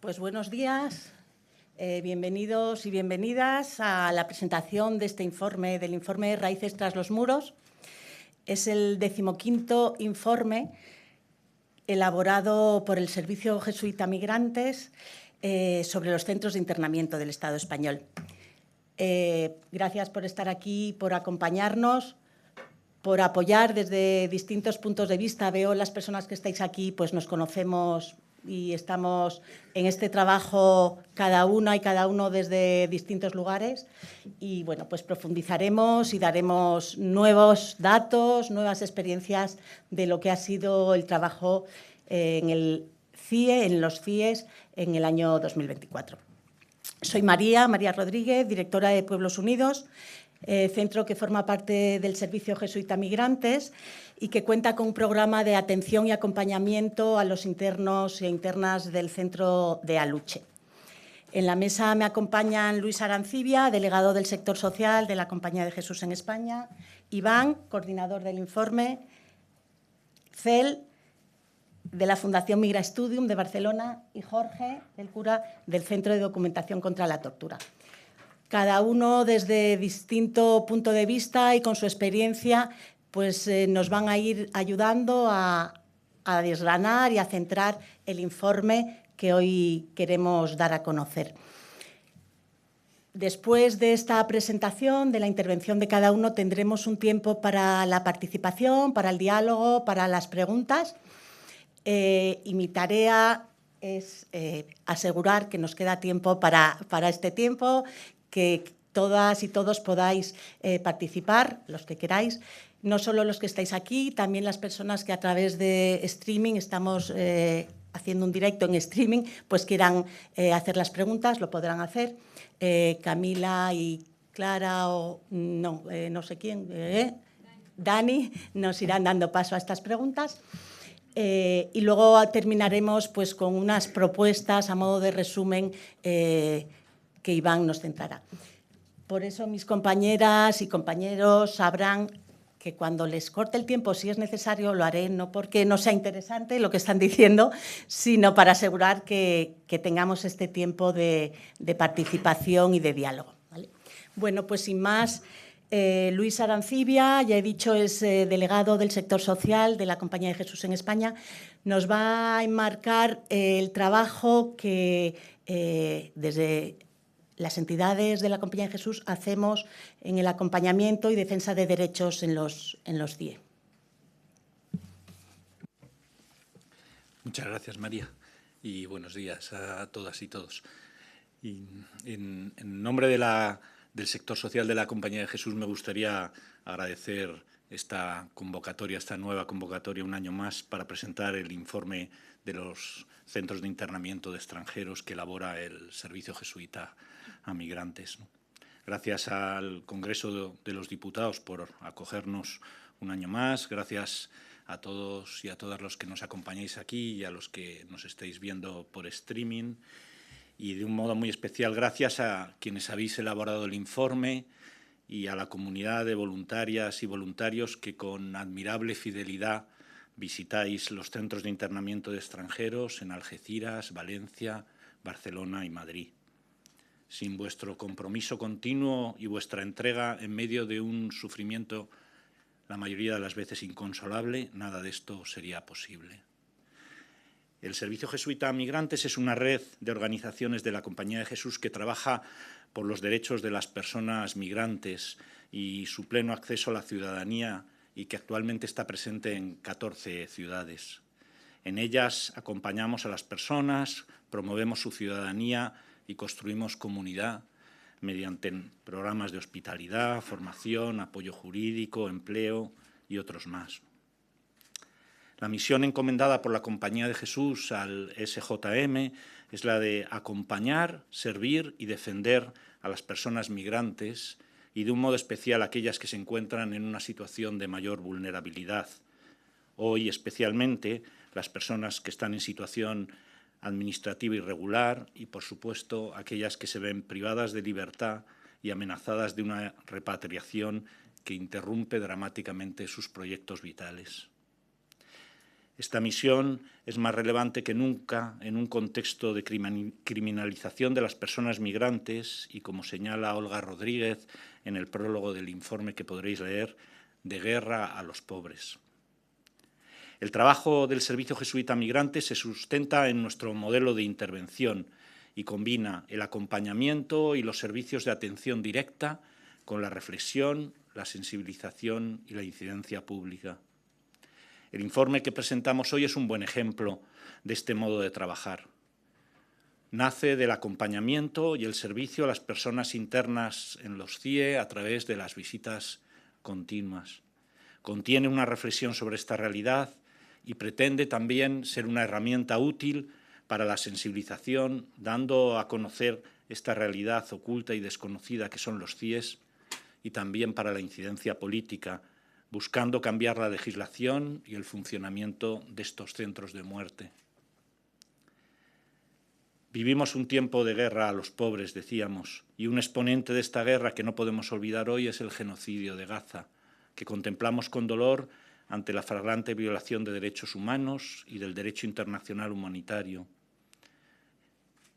Pues buenos días, bienvenidos y bienvenidas a la presentación de este informe, del informe Raíces tras los muros. Es el 15º informe elaborado por el Servicio Jesuita Migrantes sobre los centros de internamiento del Estado español. Gracias por estar aquí, por acompañarnos, por apoyar desde distintos puntos de vista. Veo las personas que estáis aquí, pues nos conocemos y estamos en este trabajo cada una y cada uno desde distintos lugares y, bueno, pues profundizaremos y daremos nuevos datos, nuevas experiencias de lo que ha sido el trabajo en el CIE, en los CIEs, en el año 2024. Soy María Rodríguez, directora de Pueblos Unidos, centro que forma parte del Servicio Jesuita Migrantes y que cuenta con un programa de atención y acompañamiento a los internos e internas del centro de Aluche. En la mesa me acompañan Luis Arancibia, delegado del sector social de la Compañía de Jesús en España, Iván, coordinador del informe, Cel, de la Fundación Migra Studium de Barcelona, y Jorge, el cura del Centro de Documentación contra la Tortura. Cada uno desde distinto punto de vista y con su experiencia, pues nos van a ir ayudando a desgranar y a centrar el informe que hoy queremos dar a conocer. Después de esta presentación, de la intervención de cada uno, tendremos un tiempo para la participación, para el diálogo, para las preguntas. Y mi tarea es asegurar que nos queda tiempo para este tiempo, que todas y todos podáis participar, los que queráis, no solo los que estáis aquí, también las personas que a través de streaming estamos haciendo un directo en streaming, pues quieran hacer las preguntas, lo podrán hacer. Camila y Clara o no sé quién, Dani, nos irán dando paso a estas preguntas. Y luego terminaremos pues, con unas propuestas a modo de resumen que Iván nos centrará. Por eso mis compañeras y compañeros sabrán que cuando les corte el tiempo, si es necesario, lo haré, no porque no sea interesante lo que están diciendo, sino para asegurar que tengamos este tiempo de participación y de diálogo, ¿vale? Bueno, pues sin más, Luis Arancibia, ya he dicho, es delegado del sector social de la Compañía de Jesús en España. Nos va a enmarcar el trabajo que desde las entidades de la Compañía de Jesús hacemos en el acompañamiento y defensa de derechos en los CIE. Muchas gracias, María, y buenos días a todas y todos. Y en nombre del sector social de la Compañía de Jesús me gustaría agradecer esta convocatoria, esta nueva convocatoria, un año más, para presentar el informe de los centros de internamiento de extranjeros que elabora el Servicio Jesuita a Migrantes. Gracias al Congreso de los Diputados por acogernos un año más, gracias a todos y a todas los que nos acompañáis aquí y a los que nos estáis viendo por streaming. Y de un modo muy especial, gracias a quienes habéis elaborado el informe y a la comunidad de voluntarias y voluntarios que con admirable fidelidad visitáis los centros de internamiento de extranjeros en Algeciras, Valencia, Barcelona y Madrid. Sin vuestro compromiso continuo y vuestra entrega en medio de un sufrimiento la mayoría de las veces inconsolable, nada de esto sería posible. El Servicio Jesuita a Migrantes es una red de organizaciones de la Compañía de Jesús que trabaja por los derechos de las personas migrantes y su pleno acceso a la ciudadanía y que actualmente está presente en 14 ciudades. En ellas acompañamos a las personas, promovemos su ciudadanía y construimos comunidad mediante programas de hospitalidad, formación, apoyo jurídico, empleo y otros más. La misión encomendada por la Compañía de Jesús al SJM es la de acompañar, servir y defender a las personas migrantes y de un modo especial a aquellas que se encuentran en una situación de mayor vulnerabilidad. Hoy, especialmente, las personas que están en situación administrativa irregular y, por supuesto, aquellas que se ven privadas de libertad y amenazadas de una repatriación que interrumpe dramáticamente sus proyectos vitales. Esta misión es más relevante que nunca en un contexto de criminalización de las personas migrantes y, como señala Olga Rodríguez en el prólogo del informe que podréis leer, de guerra a los pobres. El trabajo del Servicio Jesuita Migrante se sustenta en nuestro modelo de intervención y combina el acompañamiento y los servicios de atención directa con la reflexión, la sensibilización y la incidencia pública. El informe que presentamos hoy es un buen ejemplo de este modo de trabajar. Nace del acompañamiento y el servicio a las personas internas en los CIE a través de las visitas continuas. Contiene una reflexión sobre esta realidad y pretende también ser una herramienta útil para la sensibilización, dando a conocer esta realidad oculta y desconocida que son los CIEs, y también para la incidencia política, buscando cambiar la legislación y el funcionamiento de estos centros de muerte. Vivimos un tiempo de guerra a los pobres, decíamos, y un exponente de esta guerra que no podemos olvidar hoy es el genocidio de Gaza, que contemplamos con dolor ante la flagrante violación de derechos humanos y del derecho internacional humanitario.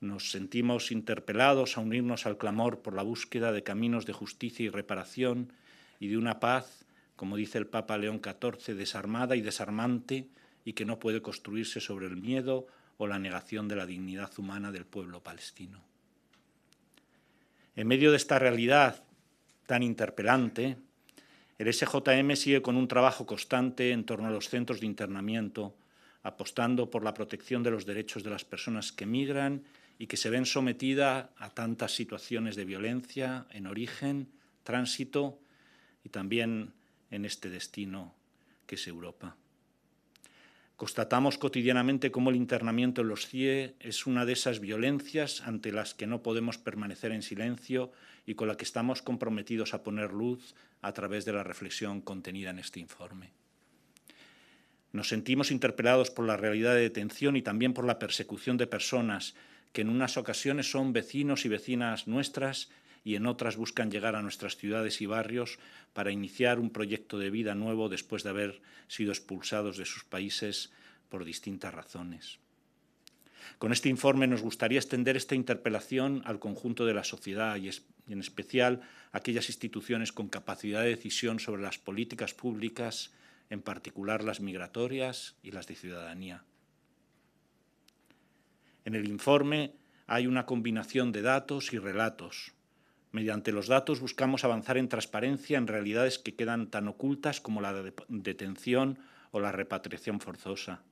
Nos sentimos interpelados a unirnos al clamor por la búsqueda de caminos de justicia y reparación y de una paz, como dice el Papa León XIV, desarmada y desarmante y que no puede construirse sobre el miedo o la negación de la dignidad humana del pueblo palestino. En medio de esta realidad tan interpelante, el SJM sigue con un trabajo constante en torno a los centros de internamiento, apostando por la protección de los derechos de las personas que migran y que se ven sometidas a tantas situaciones de violencia en origen, tránsito y también en este destino que es Europa. Constatamos cotidianamente cómo el internamiento en los CIE es una de esas violencias ante las que no podemos permanecer en silencio y con la que estamos comprometidos a poner luz a través de la reflexión contenida en este informe. Nos sentimos interpelados por la realidad de detención y también por la persecución de personas que en unas ocasiones son vecinos y vecinas nuestras y en otras buscan llegar a nuestras ciudades y barrios para iniciar un proyecto de vida nuevo después de haber sido expulsados de sus países por distintas razones. Con este informe nos gustaría extender esta interpelación al conjunto de la sociedad y en especial a aquellas instituciones con capacidad de decisión sobre las políticas públicas, en particular las migratorias y las de ciudadanía. En el informe hay una combinación de datos y relatos. Mediante los datos buscamos avanzar en transparencia en realidades que quedan tan ocultas como la detención o la repatriación forzosa.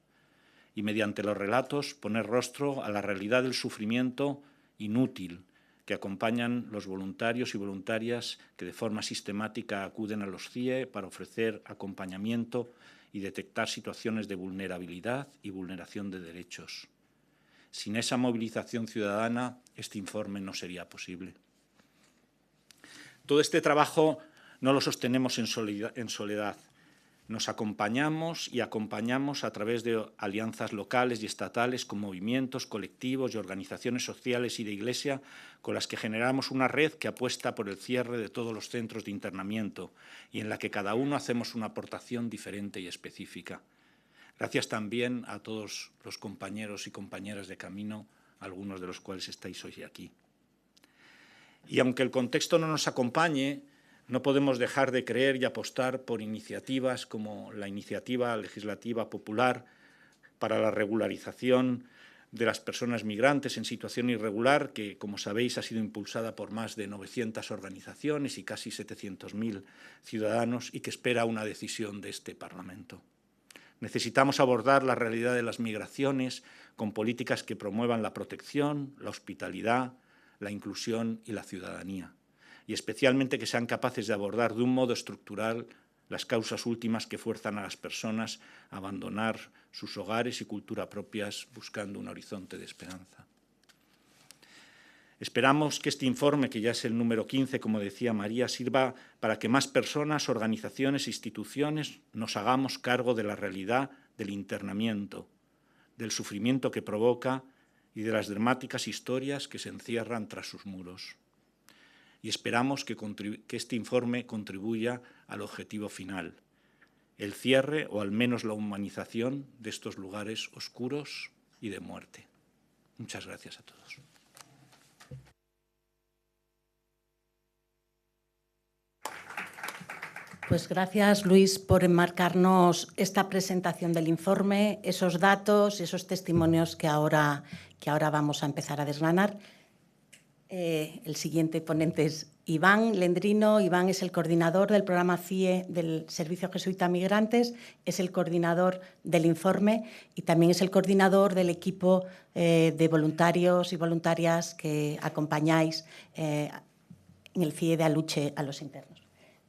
Y mediante los relatos poner rostro a la realidad del sufrimiento inútil que acompañan los voluntarios y voluntarias que de forma sistemática acuden a los CIE para ofrecer acompañamiento y detectar situaciones de vulnerabilidad y vulneración de derechos. Sin esa movilización ciudadana, este informe no sería posible. Todo este trabajo no lo sostenemos en soledad. Nos acompañamos y acompañamos a través de alianzas locales y estatales con movimientos, colectivos y organizaciones sociales y de Iglesia con las que generamos una red que apuesta por el cierre de todos los centros de internamiento y en la que cada uno hacemos una aportación diferente y específica. Gracias también a todos los compañeros y compañeras de camino, algunos de los cuales estáis hoy aquí. Y aunque el contexto no nos acompañe, no podemos dejar de creer y apostar por iniciativas como la Iniciativa Legislativa Popular para la regularización de las personas migrantes en situación irregular, que, como sabéis, ha sido impulsada por más de 900 organizaciones y casi 700.000 ciudadanos y que espera una decisión de este Parlamento. Necesitamos abordar la realidad de las migraciones con políticas que promuevan la protección, la hospitalidad, la inclusión y la ciudadanía, y especialmente que sean capaces de abordar de un modo estructural las causas últimas que fuerzan a las personas a abandonar sus hogares y cultura propias buscando un horizonte de esperanza. Esperamos que este informe, que ya es el número 15, como decía María, sirva para que más personas, organizaciones e instituciones nos hagamos cargo de la realidad del internamiento, del sufrimiento que provoca y de las dramáticas historias que se encierran tras sus muros. Y esperamos que este informe contribuya al objetivo final, el cierre o al menos la humanización de estos lugares oscuros y de muerte. Muchas gracias a todos. Pues gracias, Luis, por enmarcarnos esta presentación del informe, esos datos, esos testimonios que ahora vamos a empezar a desgranar. El siguiente ponente es Iván Lendrino. Iván es el coordinador del programa CIE del Servicio Jesuita a Migrantes, es el coordinador del informe y también es el coordinador del equipo de voluntarios y voluntarias que acompañáis en el CIE de Aluche a los internos.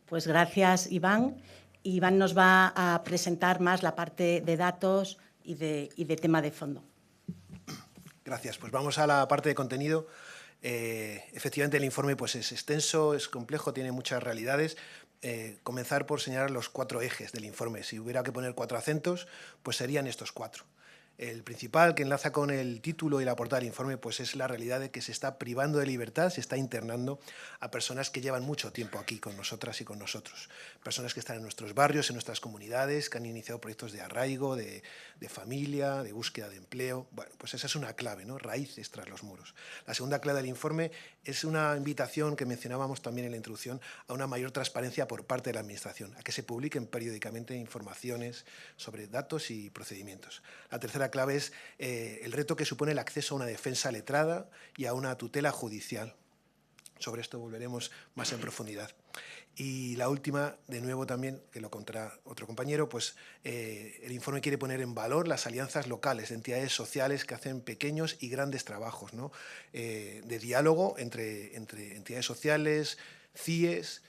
Pues gracias, Iván. Iván nos va a presentar más la parte de datos y de tema de fondo. Gracias. Pues vamos a la parte de contenido. Efectivamente, el informe pues, es extenso, es complejo, tiene muchas realidades. Comenzar por señalar los 4 ejes del informe. Si hubiera que poner 4 acentos, pues serían estos 4. El principal, que enlaza con el título y la portada del informe, pues es la realidad de que se está privando de libertad, se está internando a personas que llevan mucho tiempo aquí con nosotras y con nosotros. Personas que están en nuestros barrios, en nuestras comunidades, que han iniciado proyectos de arraigo, de familia, de búsqueda de empleo. Bueno, pues esa es una clave, ¿no? Raíces tras los muros. La segunda clave del informe es una invitación que mencionábamos también en la introducción a una mayor transparencia por parte de la Administración, a que se publiquen periódicamente informaciones sobre datos y procedimientos. La tercera clave es el reto que supone el acceso a una defensa letrada y a una tutela judicial. Sobre esto volveremos más en profundidad. Y la última, de nuevo también, que lo contará otro compañero, pues el informe quiere poner en valor las alianzas locales de entidades sociales que hacen pequeños y grandes trabajos, ¿no? De diálogo entre entidades sociales, CIEs,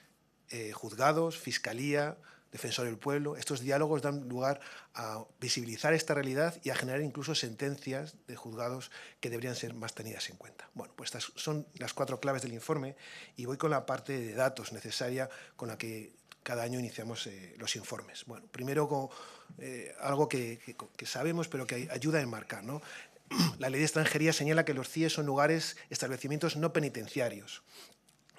juzgados, fiscalía, defensor del pueblo. Estos diálogos dan lugar a visibilizar esta realidad y a generar incluso sentencias de juzgados que deberían ser más tenidas en cuenta. Bueno, pues estas son las 4 claves del informe y voy con la parte de datos necesaria con la que cada año iniciamos los informes. Bueno, primero con algo que sabemos pero que ayuda a enmarcar, ¿no? La Ley de Extranjería señala que los CIE son lugares, establecimientos no penitenciarios.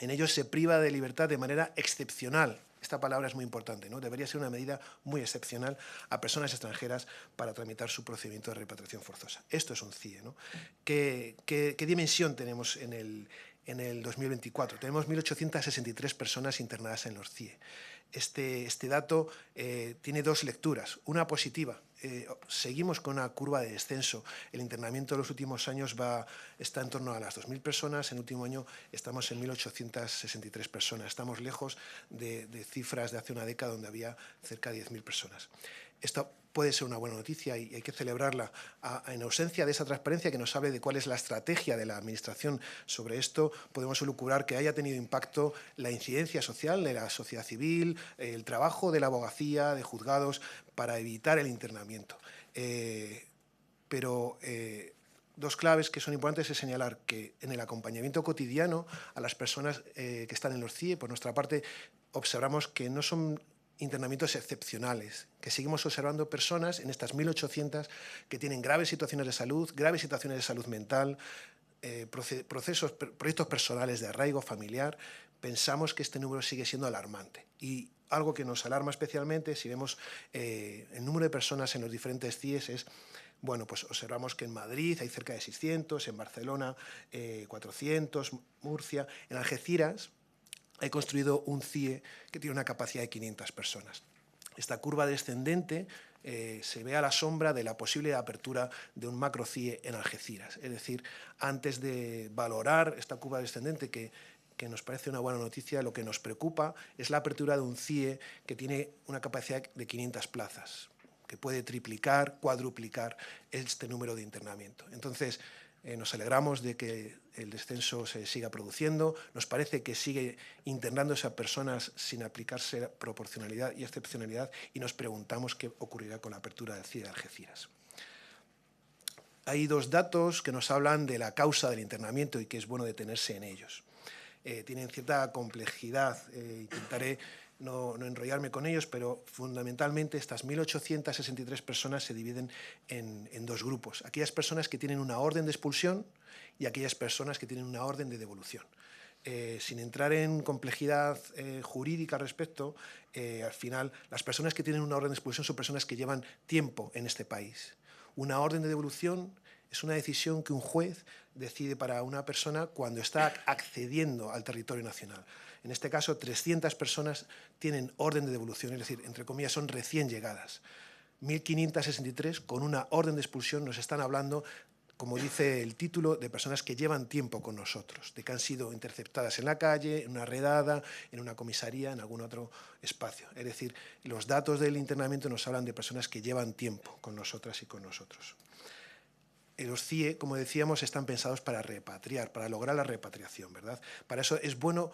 En ellos se priva de libertad de manera excepcional. Esta palabra es muy importante, ¿no? Debería ser una medida muy excepcional a personas extranjeras para tramitar su procedimiento de repatriación forzosa. Esto es un CIE, ¿no? ¿Qué dimensión tenemos en el 2024? Tenemos 1.863 personas internadas en los CIE. Este dato tiene 2 lecturas, una positiva. Seguimos con una curva de descenso. El internamiento en los últimos años está en torno a las 2.000 personas. En el último año estamos en 1.863 personas. Estamos lejos de cifras de hace una década donde había cerca de 10.000 personas. Esto puede ser una buena noticia y hay que celebrarla. En ausencia de esa transparencia que nos hable de cuál es la estrategia de la Administración sobre esto, podemos elucubrar que haya tenido impacto la incidencia social de la sociedad civil, el trabajo de la abogacía, de juzgados, para evitar el internamiento. Pero 2 claves que son importantes es señalar que en el acompañamiento cotidiano a las personas que están en los CIE, por nuestra parte, observamos que no son internamientos excepcionales, que seguimos observando personas en estas 1.800 que tienen graves situaciones de salud mental, proyectos personales de arraigo familiar. Pensamos que este número sigue siendo alarmante. Y algo que nos alarma especialmente, si vemos el número de personas en los diferentes CIEs, es, bueno, pues observamos que en Madrid hay cerca de 600, en Barcelona 400, Murcia, en Algeciras he construido un CIE que tiene una capacidad de 500 personas. Esta curva descendente se ve a la sombra de la posible apertura de un macro CIE en Algeciras. Es decir, antes de valorar esta curva descendente que nos parece una buena noticia, lo que nos preocupa es la apertura de un CIE que tiene una capacidad de 500 plazas, que puede triplicar, cuadruplicar este número de internamiento. Entonces, nos alegramos de que el descenso se siga produciendo, nos parece que sigue internándose a personas sin aplicarse proporcionalidad y excepcionalidad y nos preguntamos qué ocurrirá con la apertura del CIE de Algeciras. Hay 2 datos que nos hablan de la causa del internamiento y que es bueno detenerse en ellos. Tienen cierta complejidad, intentaré no enrollarme con ellos, pero fundamentalmente estas 1.863 personas se dividen en 2 grupos. Aquellas personas que tienen una orden de expulsión y aquellas personas que tienen una orden de devolución. Sin entrar en complejidad jurídica al respecto, al final las personas que tienen una orden de expulsión son personas que llevan tiempo en este país. Una orden de devolución es una decisión que un juez decide para una persona cuando está accediendo al territorio nacional. En este caso, 300 personas tienen orden de devolución, es decir, entre comillas, son recién llegadas. 1.563 con una orden de expulsión nos están hablando, como dice el título, de personas que llevan tiempo con nosotros, de que han sido interceptadas en la calle, en una redada, en una comisaría, en algún otro espacio. Es decir, los datos del internamiento nos hablan de personas que llevan tiempo con nosotras y con nosotros. Los CIE, como decíamos, están pensados para repatriar, para lograr la repatriación, ¿verdad? Para eso es bueno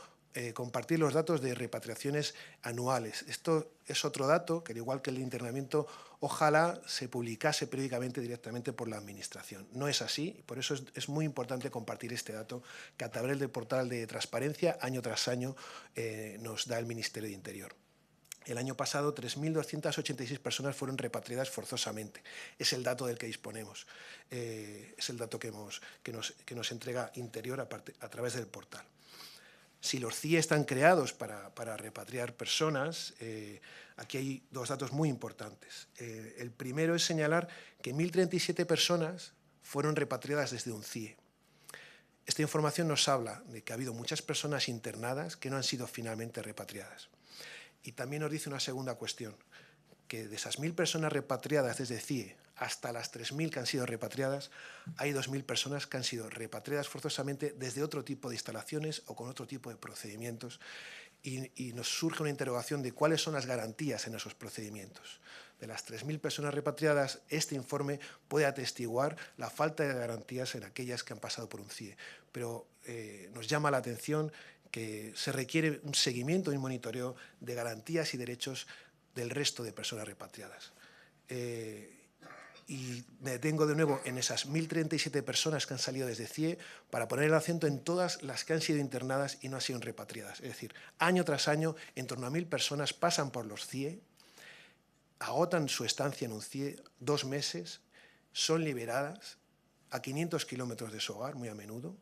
compartir los datos de repatriaciones anuales. Esto es otro dato que, al igual que el de internamiento, ojalá se publicase periódicamente directamente por la Administración. No es así, y por eso es muy importante compartir este dato que a través del portal de transparencia, año tras año, nos da el Ministerio de Interior. El año pasado, 3.286 personas fueron repatriadas forzosamente. Es el dato del que disponemos. Es el dato que nos entrega Interior a través del portal. Si los CIE están creados para repatriar personas, aquí hay dos datos muy importantes. El primero es señalar que 1.037 personas fueron repatriadas desde un CIE. Esta información nos habla de que ha habido muchas personas internadas que no han sido finalmente repatriadas. Y también nos dice una segunda cuestión, que de esas 1.000 personas repatriadas desde CIE hasta las 3.000 que han sido repatriadas, hay 2.000 personas que han sido repatriadas forzosamente desde otro tipo de instalaciones o con otro tipo de procedimientos. Y nos surge una interrogación de cuáles son las garantías en esos procedimientos. De las 3.000 personas repatriadas, este informe puede atestiguar la falta de garantías en aquellas que han pasado por un CIE. Pero nos llama la atención que se requiere un seguimiento y un monitoreo de garantías y derechos del resto de personas repatriadas. Y me detengo de nuevo en esas 1.037 personas que han salido desde CIE para poner el acento en todas las que han sido internadas y no han sido repatriadas. Es decir, año tras año, en torno a 1.000 personas pasan por los CIE, agotan su estancia en un CIE 2 meses, son liberadas a 500 kilómetros de su hogar, muy a menudo.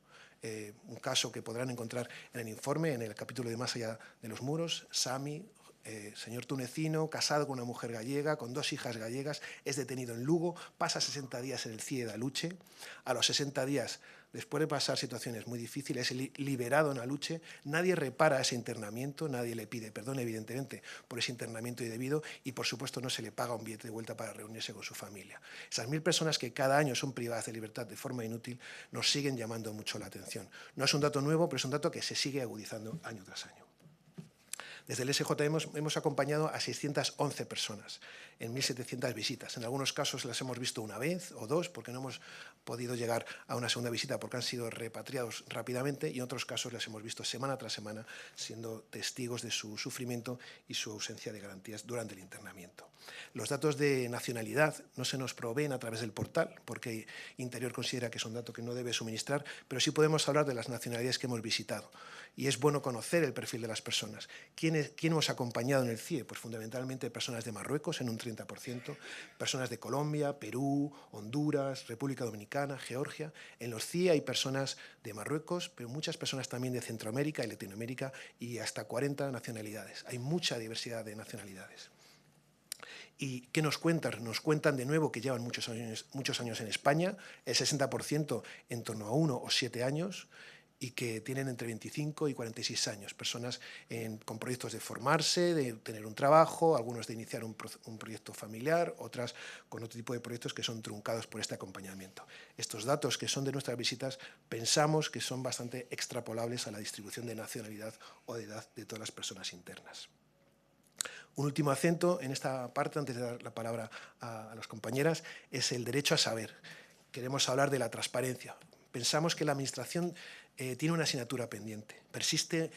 Un caso que podrán encontrar en el informe, en el capítulo de Más allá de los muros, Sami, señor tunecino, casado con una mujer gallega, con 2 hijas gallegas, es detenido en Lugo, pasa 60 días en el CIE de Aluche, a los 60 días, después de pasar situaciones muy difíciles, es liberado en Aluche, nadie repara ese internamiento, nadie le pide perdón, evidentemente, por ese internamiento indebido y, por supuesto, no se le paga un billete de vuelta para reunirse con su familia. Esas 1.000 personas que cada año son privadas de libertad de forma inútil nos siguen llamando mucho la atención. No es un dato nuevo, pero es un dato que se sigue agudizando año tras año. Desde el SJ hemos acompañado a 611 personas en 1.700 visitas. En algunos casos las hemos visto una vez o 2 porque no hemos podido llegar a una segunda visita porque han sido repatriados rápidamente y en otros casos las hemos visto semana tras semana siendo testigos de su sufrimiento y su ausencia de garantías durante el internamiento. Los datos de nacionalidad no se nos proveen a través del portal porque Interior considera que es un dato que no debe suministrar, pero sí podemos hablar de las nacionalidades que hemos visitado. Y es bueno conocer el perfil de las personas. ¿Quién hemos acompañado en el CIE? Pues fundamentalmente personas de Marruecos, en un 30%, personas de Colombia, Perú, Honduras, República Dominicana, Georgia. En los CIE hay personas de Marruecos, pero muchas personas también de Centroamérica y Latinoamérica y hasta 40 nacionalidades. Hay mucha diversidad de nacionalidades. ¿Y qué nos cuentan? Nos cuentan de nuevo que llevan muchos años en España, el 60% en torno a 1 o 7 años, y que tienen entre 25 y 46 años, personas con proyectos de formarse, de tener un trabajo, algunos de iniciar un proyecto familiar, otras con otro tipo de proyectos que son truncados por este acompañamiento. Estos datos que son de nuestras visitas pensamos que son bastante extrapolables a la distribución de nacionalidad o de edad de todas las personas internas. Un último acento en esta parte, antes de dar la palabra a las compañeras, es el derecho a saber. Queremos hablar de la transparencia. Pensamos que la Administración tiene una asignatura pendiente. Persiste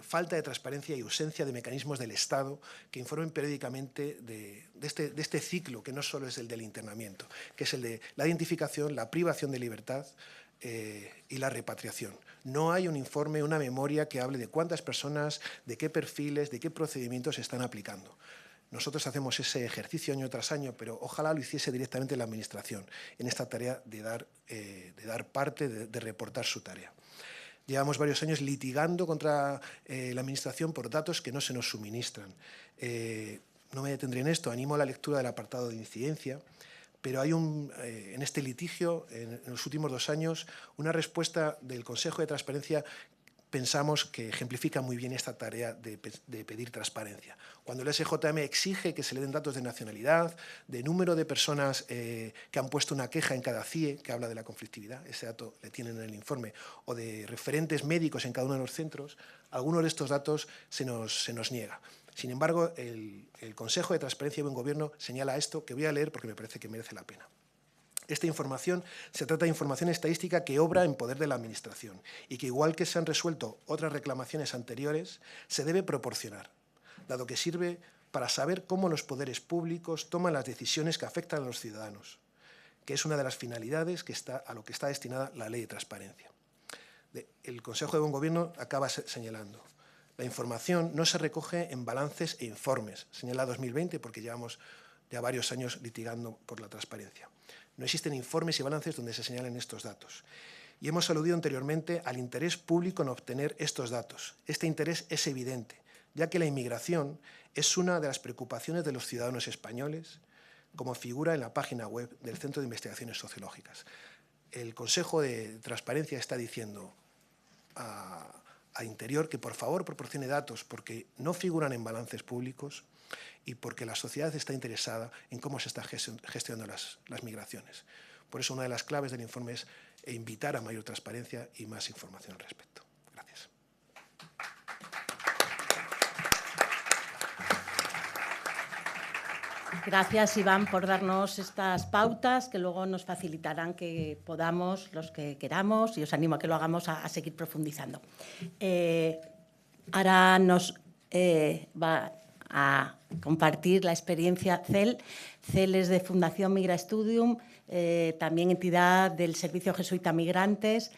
falta de transparencia y ausencia de mecanismos del Estado que informen periódicamente de este ciclo, que no solo es el del internamiento, que es el de la identificación, la privación de libertad y la repatriación. No hay un informe, una memoria que hable de cuántas personas, de qué perfiles, de qué procedimientos se están aplicando. Nosotros hacemos ese ejercicio año tras año, pero ojalá lo hiciese directamente la Administración en esta tarea de dar parte, de reportar su tarea. llevamos varios años litigando contra la Administración por datos que no se nos suministran. No me detendré en esto, animo a la lectura del apartado de incidencia, pero hay en este litigio, en los últimos 2 años, una respuesta del Consejo de Transparencia pensamos que ejemplifica muy bien esta tarea de pedir transparencia. Cuando el SJM exige que se le den datos de nacionalidad, de número de personas que han puesto una queja en cada CIE, que habla de la conflictividad, ese dato le tienen en el informe, o de referentes médicos en cada uno de los centros, algunos de estos datos se nos niega. Sin embargo, el Consejo de Transparencia y Buen Gobierno señala esto, que voy a leer porque me parece que merece la pena. Esta información se trata de información estadística que obra en poder de la Administración y que, igual que se han resuelto otras reclamaciones anteriores, se debe proporcionar, dado que sirve para saber cómo los poderes públicos toman las decisiones que afectan a los ciudadanos, que es una de las finalidades a lo que está destinada la Ley de Transparencia. El Consejo de Buen Gobierno acaba señalando: la información no se recoge en balances e informes, señala 2020, porque llevamos ya varios años litigando por la transparencia. No existen informes y balances donde se señalen estos datos. Y hemos aludido anteriormente al interés público en obtener estos datos. Este interés es evidente, ya que la inmigración es una de las preocupaciones de los ciudadanos españoles, como figura en la página web del Centro de Investigaciones Sociológicas. El Consejo de Transparencia está diciendo a Interior que por favor proporcione datos porque no figuran en balances públicos y porque la sociedad está interesada en cómo se están gestionando las migraciones. Por eso una de las claves del informe es invitar a mayor transparencia y más información al respecto. Gracias. Gracias, Iván, por darnos estas pautas que luego nos facilitarán que podamos, los que queramos, y os animo a que lo hagamos, a seguir profundizando. Ahora nos va a compartir la experiencia CEL. CEL es de Fundación Migra Studium, también entidad del Servicio Jesuita Migrantes.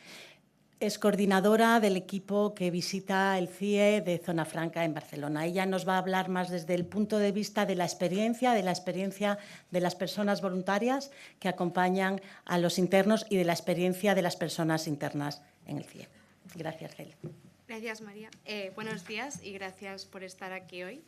Es coordinadora del equipo que visita el CIE de Zona Franca en Barcelona. Ella nos va a hablar más desde el punto de vista de la experiencia de las personas voluntarias que acompañan a los internos y de la experiencia de las personas internas en el CIE. Gracias, Cel. Gracias, María. Buenos días y gracias por estar aquí hoy.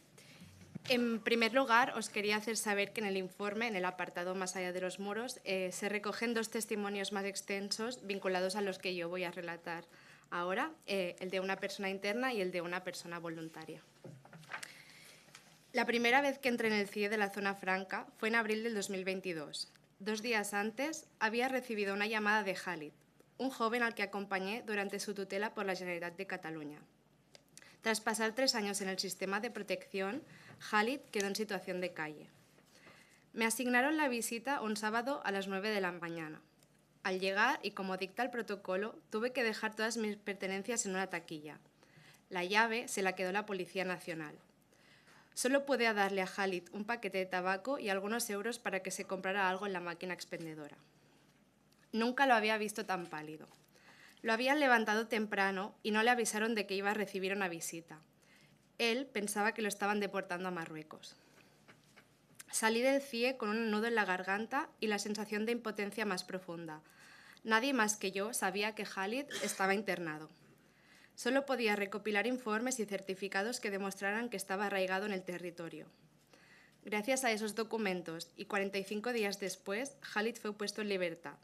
En primer lugar, os quería hacer saber que en el informe, en el apartado Más allá de los muros, se recogen 2 testimonios más extensos vinculados a los que yo voy a relatar ahora, el de una persona interna y el de una persona voluntaria. La primera vez que entré en el CIE de la Zona Franca fue en abril del 2022. 2 días antes había recibido una llamada de Khalid, un joven al que acompañé durante su tutela por la Generalitat de Cataluña. Tras pasar 3 años en el sistema de protección, Khalid quedó en situación de calle. Me asignaron la visita un sábado a las 9 de la mañana. Al llegar, y como dicta el protocolo, tuve que dejar todas mis pertenencias en una taquilla. La llave se la quedó la Policía Nacional. Solo pude darle a Khalid un paquete de tabaco y algunos euros para que se comprara algo en la máquina expendedora. Nunca lo había visto tan pálido. Lo habían levantado temprano y no le avisaron de que iba a recibir una visita. Él pensaba que lo estaban deportando a Marruecos. Salí del CIE con un nudo en la garganta y la sensación de impotencia más profunda. Nadie más que yo sabía que Khalid estaba internado. Solo podía recopilar informes y certificados que demostraran que estaba arraigado en el territorio. Gracias a esos documentos y 45 días después, Khalid fue puesto en libertad.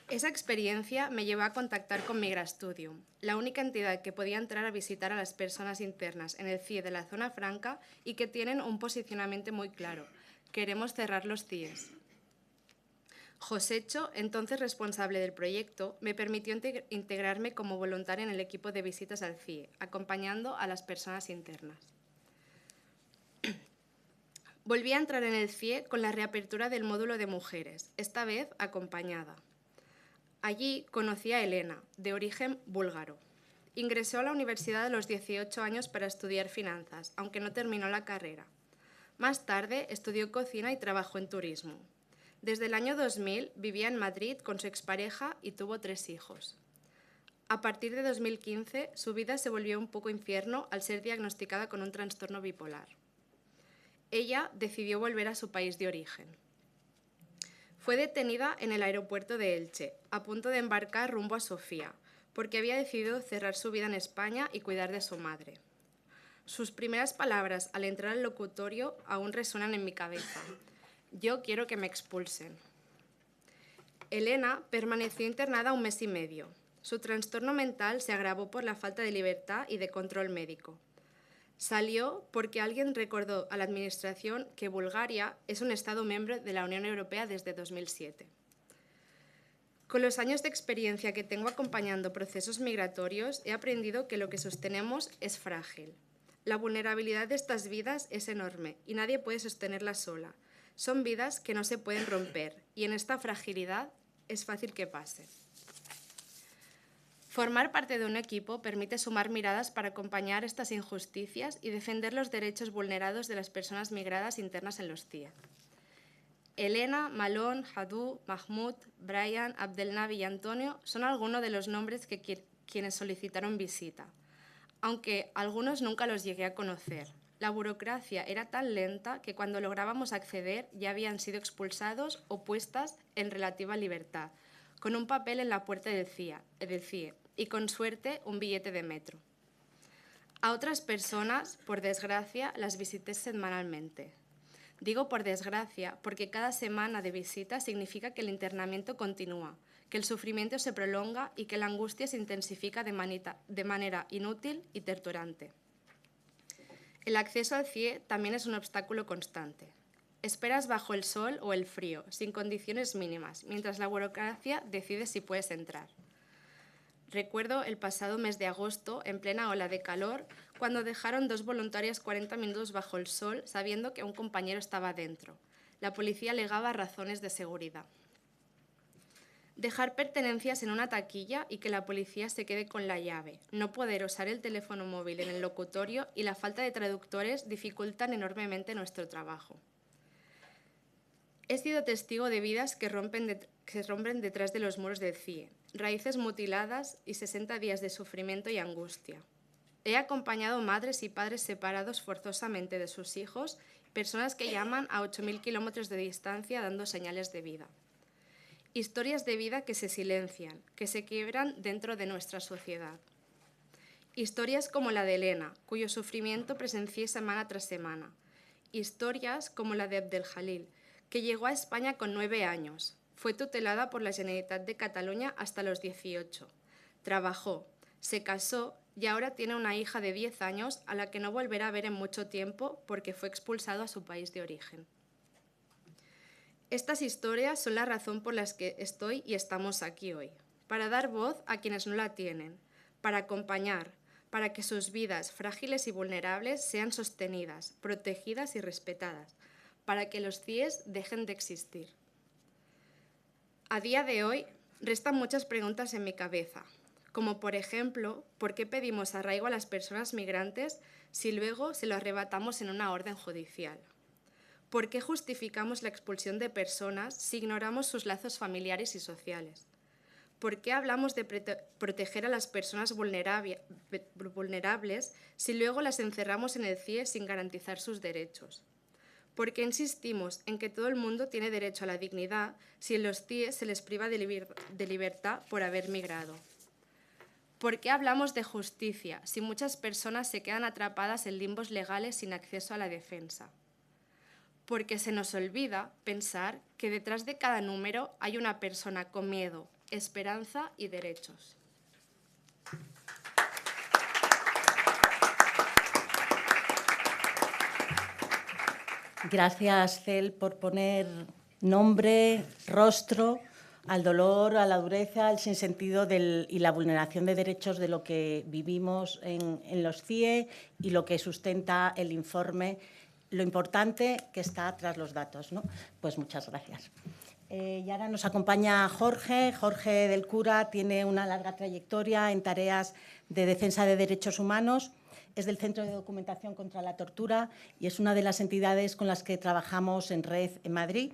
Esa experiencia me llevó a contactar con Migra Studium, la única entidad que podía entrar a visitar a las personas internas en el CIE de la Zona Franca y que tienen un posicionamiento muy claro: queremos cerrar los CIEs. Josecho, entonces responsable del proyecto, me permitió integrarme como voluntaria en el equipo de visitas al CIE, acompañando a las personas internas. Volví a entrar en el CIE con la reapertura del módulo de mujeres, esta vez acompañada. Allí conocí a Elena, de origen búlgaro. Ingresó a la universidad a los 18 años para estudiar finanzas, aunque no terminó la carrera. Más tarde estudió cocina y trabajó en turismo. Desde el año 2000 vivía en Madrid con su expareja y tuvo 3 hijos. A partir de 2015 su vida se volvió un poco infierno al ser diagnosticada con un trastorno bipolar. Ella decidió volver a su país de origen. Fue detenida en el aeropuerto de Elche, a punto de embarcar rumbo a Sofía, porque había decidido cerrar su vida en España y cuidar de su madre. Sus primeras palabras al entrar al locutorio aún resuenan en mi cabeza. Yo quiero que me expulsen. Elena permaneció internada 1 mes y medio. Su trastorno mental se agravó por la falta de libertad y de control médico. Salió porque alguien recordó a la Administración que Bulgaria es un Estado miembro de la Unión Europea desde 2007. Con los años de experiencia que tengo acompañando procesos migratorios, he aprendido que lo que sostenemos es frágil. La vulnerabilidad de estas vidas es enorme y nadie puede sostenerla sola. Son vidas que no se pueden romper y en esta fragilidad es fácil que pase. Formar parte de un equipo permite sumar miradas para acompañar estas injusticias y defender los derechos vulnerados de las personas migradas internas en los CIE. Elena, Malón, Hadou, Mahmoud, Brian, Abdelnabi y Antonio son algunos de los nombres que quienes solicitaron visita, aunque algunos nunca los llegué a conocer. La burocracia era tan lenta que cuando lográbamos acceder ya habían sido expulsados o puestas en relativa libertad, con un papel en la puerta del CIE y con suerte un billete de metro. A otras personas, por desgracia, las visité semanalmente. Digo por desgracia porque cada semana de visita significa que el internamiento continúa, que el sufrimiento se prolonga y que la angustia se intensifica de manera inútil y torturante. El acceso al CIE también es un obstáculo constante. Esperas bajo el sol o el frío, sin condiciones mínimas, mientras la burocracia decide si puedes entrar. Recuerdo el pasado mes de agosto, en plena ola de calor, cuando dejaron 2 voluntarias 40 minutos bajo el sol, sabiendo que un compañero estaba dentro. La policía alegaba razones de seguridad. Dejar pertenencias en una taquilla y que la policía se quede con la llave, no poder usar el teléfono móvil en el locutorio y la falta de traductores dificultan enormemente nuestro trabajo. He sido testigo de vidas que rompen detrás de los muros del CIE, raíces mutiladas y 60 días de sufrimiento y angustia. He acompañado madres y padres separados forzosamente de sus hijos, personas que llaman a 8.000 kilómetros de distancia dando señales de vida. Historias de vida que se silencian, que se quiebran dentro de nuestra sociedad. Historias como la de Elena, cuyo sufrimiento presencié semana tras semana. Historias como la de Abdeljalil, que llegó a España con 9 años. Fue tutelada por la Generalitat de Cataluña hasta los 18. Trabajó, se casó y ahora tiene una hija de 10 años a la que no volverá a ver en mucho tiempo porque fue expulsado a su país de origen. Estas historias son la razón por las que estoy y estamos aquí hoy, para dar voz a quienes no la tienen, para acompañar, para que sus vidas frágiles y vulnerables sean sostenidas, protegidas y respetadas, para que los CIEs dejen de existir. A día de hoy restan muchas preguntas en mi cabeza, como por ejemplo, ¿por qué pedimos arraigo a las personas migrantes si luego se lo arrebatamos en una orden judicial? ¿Por qué justificamos la expulsión de personas si ignoramos sus lazos familiares y sociales? ¿Por qué hablamos de proteger a las personas vulnerables si luego las encerramos en el CIE sin garantizar sus derechos? ¿Por qué insistimos en que todo el mundo tiene derecho a la dignidad si en los CIE se les priva de libertad por haber migrado? ¿Por qué hablamos de justicia si muchas personas se quedan atrapadas en limbos legales sin acceso a la defensa? Porque se nos olvida pensar que detrás de cada número hay una persona con miedo, esperanza y derechos. Gracias, Cel, por poner nombre, rostro al dolor, a la dureza, al sinsentido y la vulneración de derechos de lo que vivimos en los CIE y lo que sustenta el informe, lo importante que está tras los datos, ¿no? Pues muchas gracias. Y ahora nos acompaña Jorge. Jorge del Cura tiene una larga trayectoria en tareas de defensa de derechos humanos. Es del Centro de Documentación contra la Tortura y es una de las entidades con las que trabajamos en red en Madrid.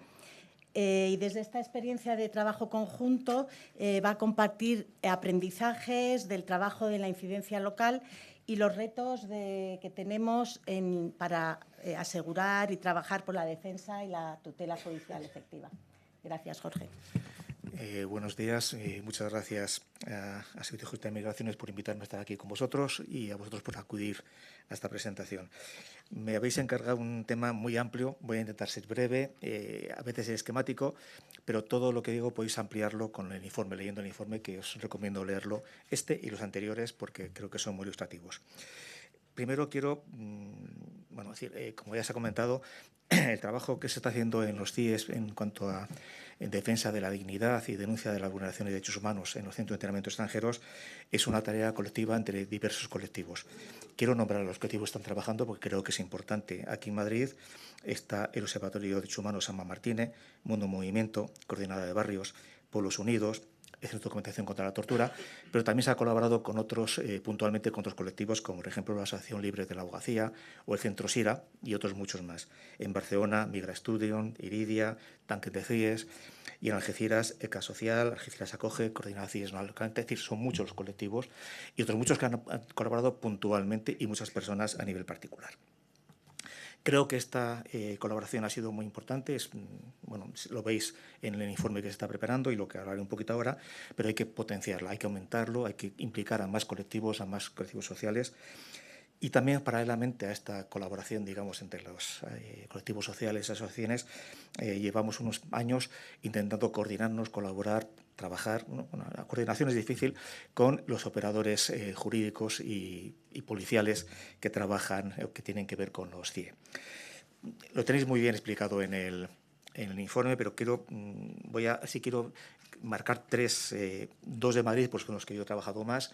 Y desde esta experiencia de trabajo conjunto va a compartir aprendizajes del trabajo de la incidencia local y los retos que tenemos para asegurar y trabajar por la defensa y la tutela judicial efectiva. Gracias, Jorge. Buenos días. Muchas gracias a Servicio de Justicia y Migraciones por invitarme a estar aquí con vosotros y a vosotros por acudir a esta presentación. Me habéis encargado un tema muy amplio. Voy a intentar ser breve, a veces esquemático, pero todo lo que digo podéis ampliarlo con el informe, leyendo el informe, que os recomiendo leerlo, este y los anteriores, porque creo que son muy ilustrativos. Primero quiero, decir, como ya se ha comentado, el trabajo que se está haciendo en los CIES en cuanto a en defensa de la dignidad y denuncia de la vulneración de derechos humanos en los centros de internamiento extranjeros es una tarea colectiva entre diversos colectivos. Quiero nombrar a los colectivos que están trabajando porque creo que es importante. Aquí en Madrid está el Observatorio de Derechos Humanos San Martínez, Mundo Movimiento, Coordinadora de Barrios, Pueblos Unidos, el Centro de Documentación contra la Tortura, pero también se ha colaborado con otros, puntualmente con otros colectivos, como por ejemplo la Asociación Libre de la Abogacía o el Centro SIRA y otros muchos más. En Barcelona, Migra Studium, Iridia, Tanques de CIES, y en Algeciras, ECA Social, Algeciras Acoge, Coordinada CIES en Alicante. Es decir, son muchos los colectivos y otros muchos que han colaborado puntualmente y muchas personas a nivel particular. Creo que esta colaboración ha sido muy importante. Lo veis en el informe que se está preparando y lo que hablaré un poquito ahora, pero hay que potenciarla, hay que aumentarlo, hay que implicar a más colectivos sociales. Y también, paralelamente a esta colaboración, digamos, entre los colectivos sociales y asociaciones, llevamos unos años intentando coordinarnos, colaborar, trabajar. La coordinación es difícil con los operadores jurídicos y policiales que trabajan o que tienen que ver con los CIE. Lo tenéis muy bien explicado en el informe, pero quiero marcar dos de Madrid, pues con los que yo he trabajado más.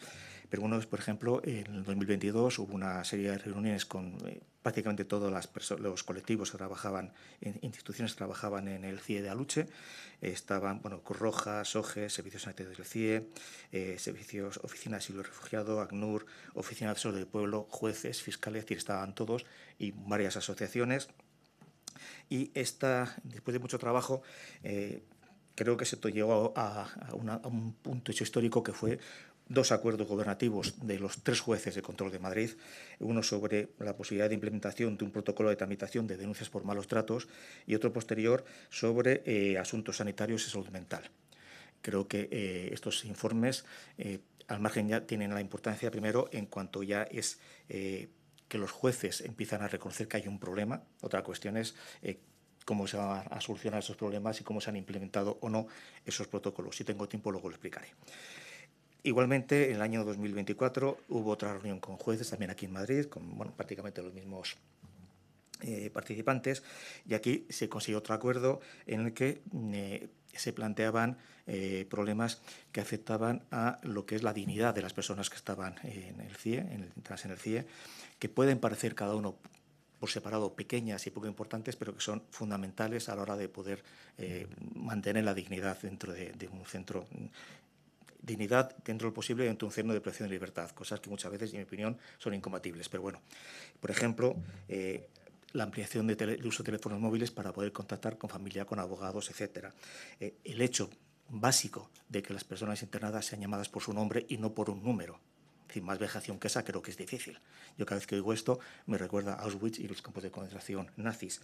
Pero uno es, por ejemplo, en el 2022 hubo una serie de reuniones con prácticamente todos los colectivos que trabajaban, instituciones que trabajaban en el CIE de Aluche. Estaban Cruz Roja, SOGE, Servicios Sanitarios del CIE, Oficina de Asilo y Refugiado, ACNUR, Oficina de Asesor del Pueblo, jueces, fiscales, es decir, estaban todos y varias asociaciones. Y después de mucho trabajo, creo que se llegó a un punto histórico que fue 2 acuerdos gobernativos de los 3 jueces de control de Madrid, uno sobre la posibilidad de implementación de un protocolo de tramitación de denuncias por malos tratos y otro posterior sobre asuntos sanitarios y salud mental. Creo que estos informes, al margen ya tienen la importancia, primero, en cuanto ya es que los jueces empiezan a reconocer que hay un problema. Otra cuestión es cómo se van a solucionar esos problemas y cómo se han implementado o no esos protocolos. Si tengo tiempo, luego lo explicaré. Igualmente, en el año 2024 hubo otra reunión con jueces, también aquí en Madrid, con prácticamente los mismos participantes, y aquí se consiguió otro acuerdo en el que se planteaban problemas que afectaban a lo que es la dignidad de las personas que estaban en el CIE, en el CIE, que pueden parecer cada uno por separado pequeñas y poco importantes, pero que son fundamentales a la hora de poder mantener la dignidad dentro de un centro. Dignidad dentro de lo posible dentro de un centro de protección de libertad, cosas que muchas veces, en mi opinión, son incompatibles. Pero bueno, por ejemplo, la ampliación del uso de teléfonos móviles para poder contactar con familia, con abogados, etc. El hecho básico de que las personas internadas sean llamadas por su nombre y no por un número. Es decir, más vejación que esa creo que es difícil. Yo cada vez que oigo esto me recuerda a Auschwitz y los campos de concentración nazis.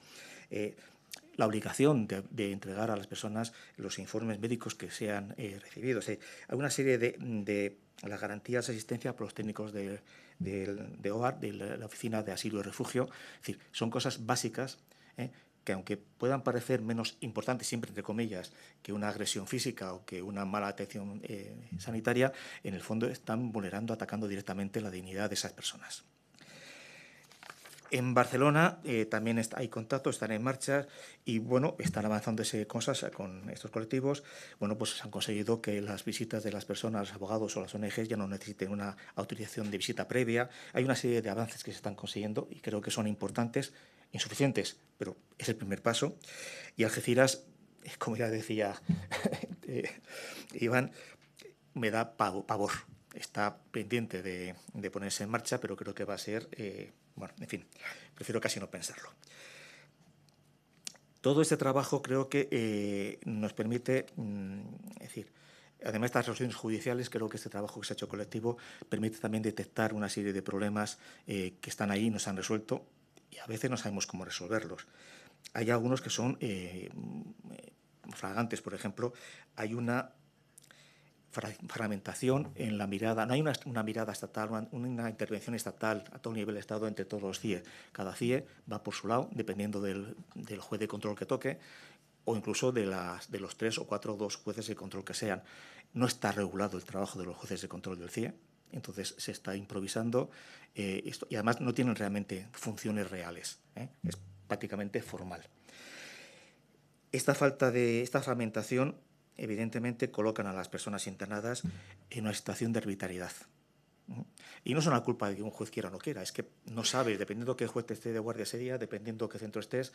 La obligación de entregar a las personas los informes médicos que sean recibidos. Hay una serie de las garantías de asistencia por los técnicos de OAR, de la Oficina de Asilo y Refugio. Es decir, son cosas básicas que, aunque puedan parecer menos importantes, siempre entre comillas, que una agresión física o que una mala atención sanitaria, en el fondo están vulnerando, atacando directamente la dignidad de esas personas. En Barcelona también hay contactos, están en marcha y, están avanzando cosas con estos colectivos. Pues han conseguido que las visitas de las personas, los abogados o las ONGs ya no necesiten una autorización de visita previa. Hay una serie de avances que se están consiguiendo y creo que son importantes, insuficientes, pero es el primer paso. Y Algeciras, como ya decía Iván, me da pavor. Está pendiente de ponerse en marcha, pero creo que va a ser... en fin, prefiero casi no pensarlo. Todo este trabajo creo que nos permite, además de estas resoluciones judiciales, creo que este trabajo que se ha hecho colectivo permite también detectar una serie de problemas que están ahí, no se han resuelto y a veces no sabemos cómo resolverlos. Hay algunos que son flagantes, por ejemplo, hay una fragmentación en la mirada, no hay una mirada estatal, una intervención estatal a todo nivel de Estado entre todos los CIE. Cada CIE va por su lado, dependiendo del juez de control que toque, o incluso de los 3 o 4 o 2 jueces de control que sean. No está regulado el trabajo de los jueces de control del CIE, entonces se está improvisando esto, y además no tienen realmente funciones reales, es prácticamente formal. Esta fragmentación evidentemente colocan a las personas internadas en una situación de arbitrariedad. Y no es una culpa de que un juez quiera o no quiera, es que no sabes, dependiendo qué juez esté de guardia ese día, dependiendo qué centro estés,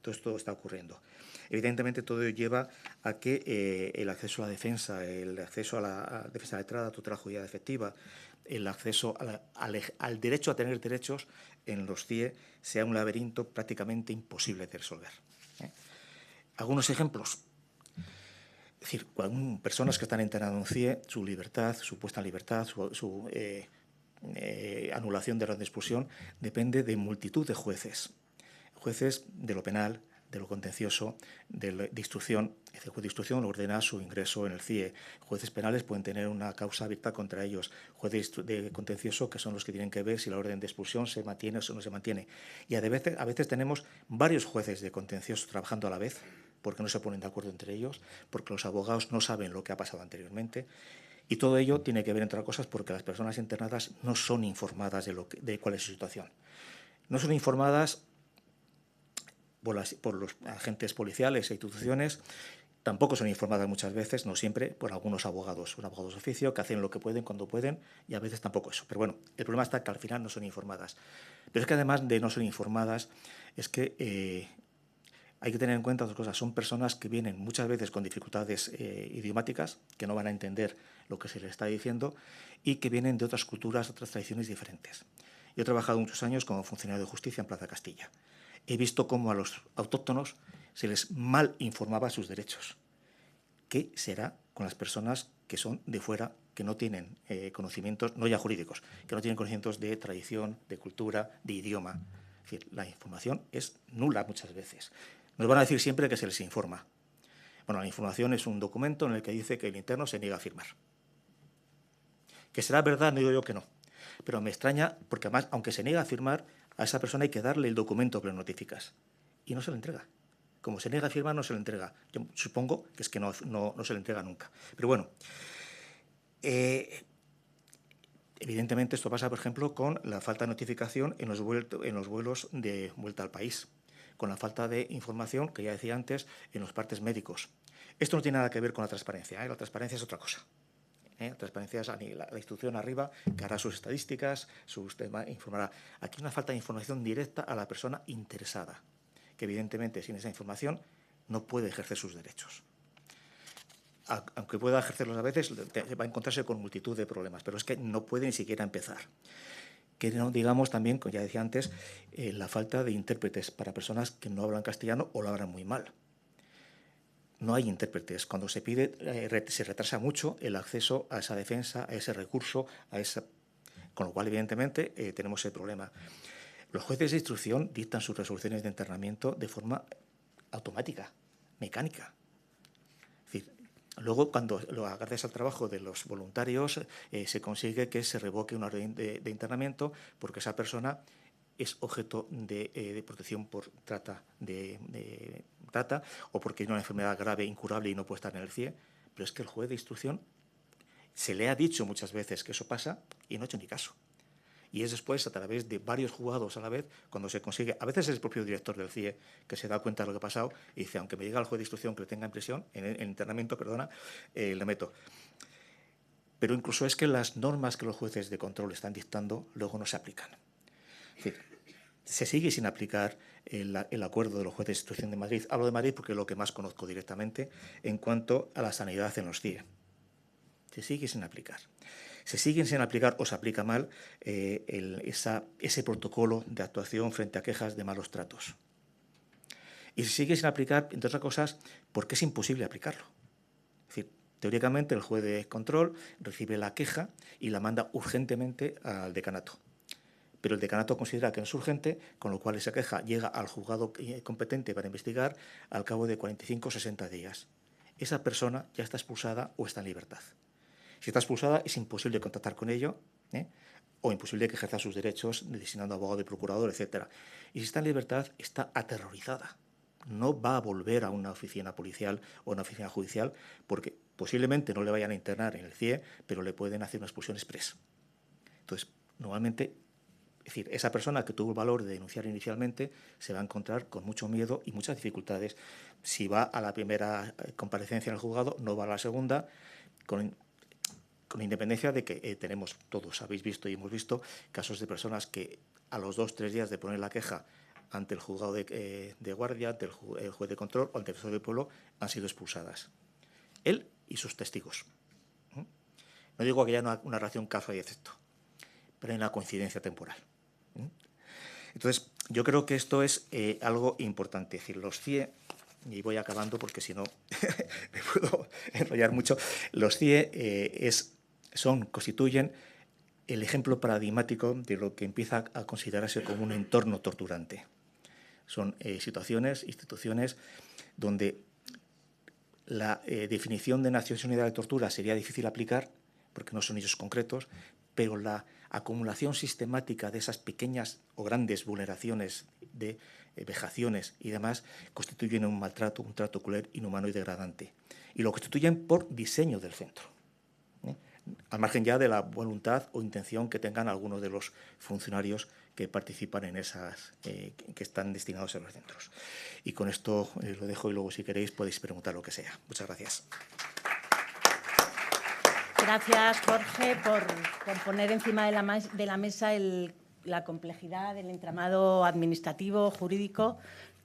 todo esto está ocurriendo. Evidentemente todo ello lleva a que el acceso a la defensa, el acceso a la defensa letrada, tutela judicial efectiva, el acceso al derecho a tener derechos en los CIE sea un laberinto prácticamente imposible de resolver. Algunos ejemplos. Es decir, personas que están internadas en un CIE, su libertad, su puesta en libertad, su anulación de la orden de expulsión, depende de multitud de jueces. Jueces de lo penal, de lo contencioso, de instrucción. El juez de instrucción ordena su ingreso en el CIE. Jueces penales pueden tener una causa abierta contra ellos. Jueces de contencioso, que son los que tienen que ver si la orden de expulsión se mantiene o no se mantiene. Y a veces tenemos varios jueces de contencioso trabajando a la vez, porque no se ponen de acuerdo entre ellos, porque los abogados no saben lo que ha pasado anteriormente. Y todo ello tiene que ver, entre otras cosas, porque las personas internadas no son informadas de cuál es su situación. No son informadas por los agentes policiales e instituciones, tampoco son informadas muchas veces, no siempre, por algunos abogados, abogados de oficio, que hacen lo que pueden cuando pueden, y a veces tampoco eso. Pero bueno, el problema está que al final no son informadas. Pero es que además de no ser informadas, es que hay que tener en cuenta dos cosas. Son personas que vienen muchas veces con dificultades idiomáticas, que no van a entender lo que se les está diciendo, y que vienen de otras culturas, otras tradiciones diferentes. Yo he trabajado muchos años como funcionario de justicia en Plaza Castilla. He visto cómo a los autóctonos se les mal informaba sus derechos. ¿Qué será con las personas que son de fuera, que no tienen conocimientos, no ya jurídicos, que no tienen conocimientos de tradición, de cultura, de idioma? Es decir, la información es nula muchas veces. Nos van a decir siempre que se les informa. Bueno, la información es un documento en el que dice que el interno se niega a firmar. Que será verdad, no digo yo que no. Pero me extraña, porque además, aunque se niega a firmar, a esa persona hay que darle el documento que le notificas. Y no se le entrega. Como se niega a firmar, no se le entrega. Yo supongo que es que no se le entrega nunca. Pero bueno, evidentemente esto pasa, por ejemplo, con la falta de notificación en los vuelos de vuelta al país, con la falta de información, que ya decía antes, en los partes médicos. Esto no tiene nada que ver con la transparencia, la transparencia es otra cosa. La transparencia es la institución arriba que hará sus estadísticas, sus temas, informará. Aquí hay una falta de información directa a la persona interesada, que evidentemente sin esa información no puede ejercer sus derechos. Aunque pueda ejercerlos a veces, va a encontrarse con multitud de problemas, pero es que no puede ni siquiera empezar. Que no digamos también, como ya decía antes, la falta de intérpretes para personas que no hablan castellano o lo hablan muy mal. No hay intérpretes. Cuando se pide, se retrasa mucho el acceso a esa defensa, a ese recurso, con lo cual, evidentemente, tenemos ese problema. Los jueces de instrucción dictan sus resoluciones de internamiento de forma automática, mecánica. Es decir, luego, gracias al trabajo de los voluntarios, se consigue que se revoque una orden de internamiento porque esa persona es objeto de protección por trata o porque tiene una enfermedad grave, incurable y no puede estar en el CIE. Pero es que el juez de instrucción se le ha dicho muchas veces que eso pasa y no ha hecho ni caso. Y es después, a través de varios juzgados a la vez, cuando se consigue, a veces es el propio director del CIE que se da cuenta de lo que ha pasado y dice, aunque me diga el juez de instrucción que le tenga en prisión, en internamiento, le meto. Pero incluso es que las normas que los jueces de control están dictando luego no se aplican. Es decir, se sigue sin aplicar el acuerdo de los jueces de instrucción de Madrid. Hablo de Madrid porque es lo que más conozco directamente en cuanto a la sanidad en los CIE. Se sigue sin aplicar. Se siguen sin aplicar o se aplica mal ese protocolo de actuación frente a quejas de malos tratos. Y se sigue sin aplicar, entre otras cosas, porque es imposible aplicarlo. Es decir, teóricamente el juez de control recibe la queja y la manda urgentemente al decanato. pero el decanato considera que no es urgente, con lo cual esa queja llega al juzgado competente para investigar al cabo de 45 o 60 días. Esa persona ya está expulsada o está en libertad. Si está expulsada, es imposible contactar con ello, o imposible que ejerza sus derechos designando abogado y procurador, etc. Y si está en libertad, está aterrorizada. No va a volver a una oficina policial o una oficina judicial porque posiblemente no le vayan a internar en el CIE, pero le pueden hacer una expulsión express. Entonces, normalmente, es decir, esa persona que tuvo el valor de denunciar inicialmente se va a encontrar con mucho miedo y muchas dificultades. Si va a la primera comparecencia en el juzgado, no va a la segunda, con independencia de que tenemos, todos habéis visto y hemos visto, casos de personas que a los 2 o 3 días de poner la queja ante el juzgado de guardia, ante el juez de control o ante el defensor del pueblo, han sido expulsadas. Él y sus testigos. No digo que haya una relación causa y efecto, pero hay una coincidencia temporal. Entonces, yo creo que esto es algo importante. Es decir, los CIE, y voy acabando porque si no me puedo enrollar mucho, los CIE constituyen el ejemplo paradigmático de lo que empieza a considerarse como un entorno torturante. Son situaciones, instituciones donde la definición de Naciones Unidas de tortura sería difícil aplicar porque no son hechos concretos, pero la acumulación sistemática de esas pequeñas o grandes vulneraciones de vejaciones y demás constituyen un maltrato, un trato cruel, inhumano y degradante. Y lo constituyen por diseño del centro, al margen ya de la voluntad o intención que tengan algunos de los funcionarios que participan en esas, que están destinados a los centros. Y con esto lo dejo y luego, si queréis, podéis preguntar lo que sea. Muchas gracias. Gracias, Jorge, por poner encima de la mesa la complejidad del entramado administrativo, jurídico,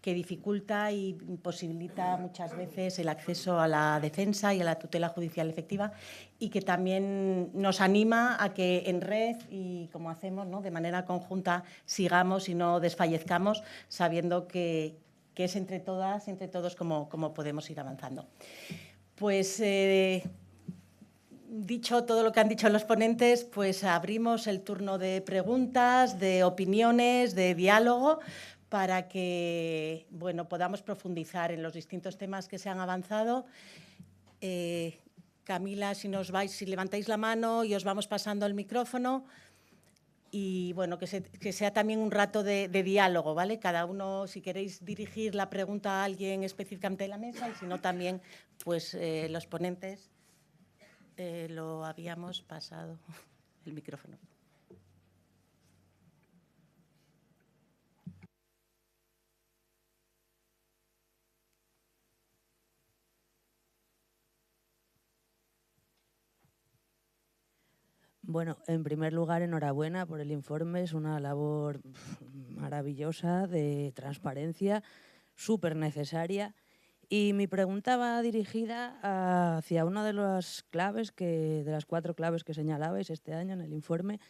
que dificulta y imposibilita muchas veces el acceso a la defensa y a la tutela judicial efectiva, y que también nos anima a que en red y como hacemos, ¿no?, de manera conjunta sigamos y no desfallezcamos, sabiendo que es entre todas y entre todos como podemos ir avanzando. Pues dicho todo lo que han dicho los ponentes, pues abrimos el turno de preguntas, de opiniones, de diálogo, para que podamos profundizar en los distintos temas que se han avanzado. Camila, si levantáis la mano y os vamos pasando el micrófono. Y que sea también un rato de diálogo, ¿vale? Cada uno, si queréis dirigir la pregunta a alguien específicamente de la mesa, y si no también, pues los ponentes lo habíamos pasado el micrófono. Bueno, en primer lugar, enhorabuena por el informe. Es una labor maravillosa de transparencia, súper necesaria. Y mi pregunta va dirigida hacia una de las claves, de las 4 claves que señalabais este año en el informe,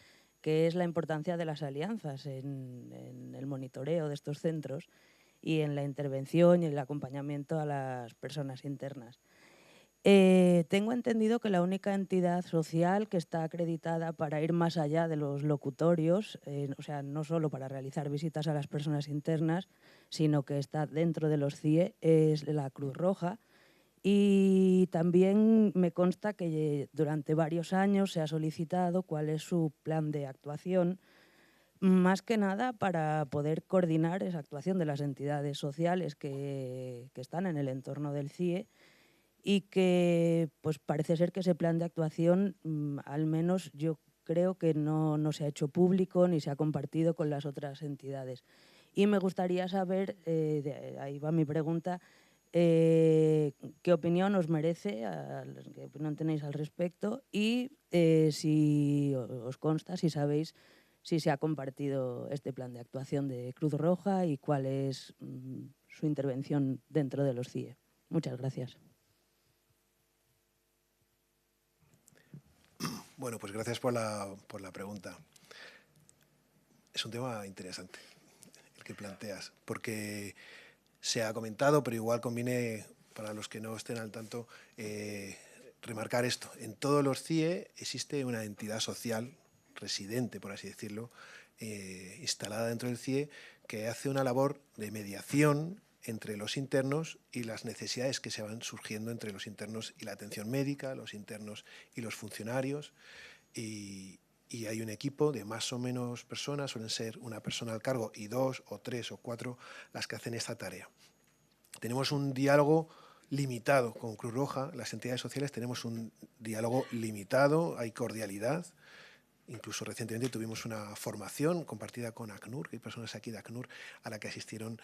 que es la importancia de las alianzas en el monitoreo de estos centros y en la intervención y el acompañamiento a las personas internas. Tengo entendido que la única entidad social que está acreditada para ir más allá de los locutorios, o sea, no solo para realizar visitas a las personas internas, sino que está dentro de los CIE, es la Cruz Roja. Y también me consta que durante varios años se ha solicitado cuál es su plan de actuación, más que nada para poder coordinar esa actuación de las entidades sociales que están en el entorno del CIE, y que pues parece ser que ese plan de actuación, al menos yo creo que no se ha hecho público ni se ha compartido con las otras entidades. Y me gustaría saber, ahí va mi pregunta, qué opinión os merece, qué opinión tenéis al respecto, y si os consta, si sabéis si se ha compartido este plan de actuación de Cruz Roja y cuál es su intervención dentro de los CIE. Muchas gracias. Bueno, pues gracias por la pregunta. Es un tema interesante el que planteas, porque se ha comentado, pero igual conviene, para los que no estén al tanto, remarcar esto. En todos los CIE existe una entidad social residente, por así decirlo, instalada dentro del CIE, que hace una labor de mediación entre los internos y las necesidades que se van surgiendo entre los internos y la atención médica, los internos y los funcionarios. Y hay un equipo de más o menos personas, suelen ser una persona al cargo y 2 o 3 o 4 las que hacen esta tarea. Tenemos un diálogo limitado con Cruz Roja, las entidades sociales tenemos un diálogo limitado, hay cordialidad. Incluso recientemente tuvimos una formación compartida con ACNUR, que hay personas aquí de ACNUR a la que asistieron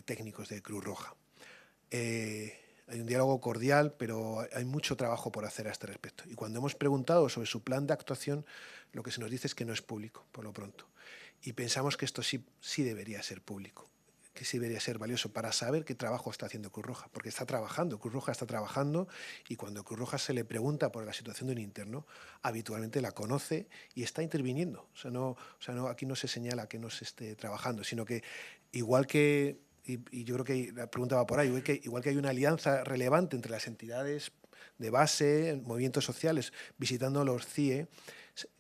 técnicos de Cruz Roja. Hay un diálogo cordial, pero hay mucho trabajo por hacer a este respecto. Y cuando hemos preguntado sobre su plan de actuación, lo que se nos dice es que no es público, por lo pronto. Y pensamos que esto sí debería ser público, que sí debería ser valioso para saber qué trabajo está haciendo Cruz Roja, porque está trabajando, Cruz Roja está trabajando, y cuando Cruz Roja se le pregunta por la situación de un interno, habitualmente la conoce y está interviniendo. Aquí no se señala que no se esté trabajando, sino que igual que, y yo creo que la pregunta va por ahí, igual que hay una alianza relevante entre las entidades de base, movimientos sociales, visitando los CIE,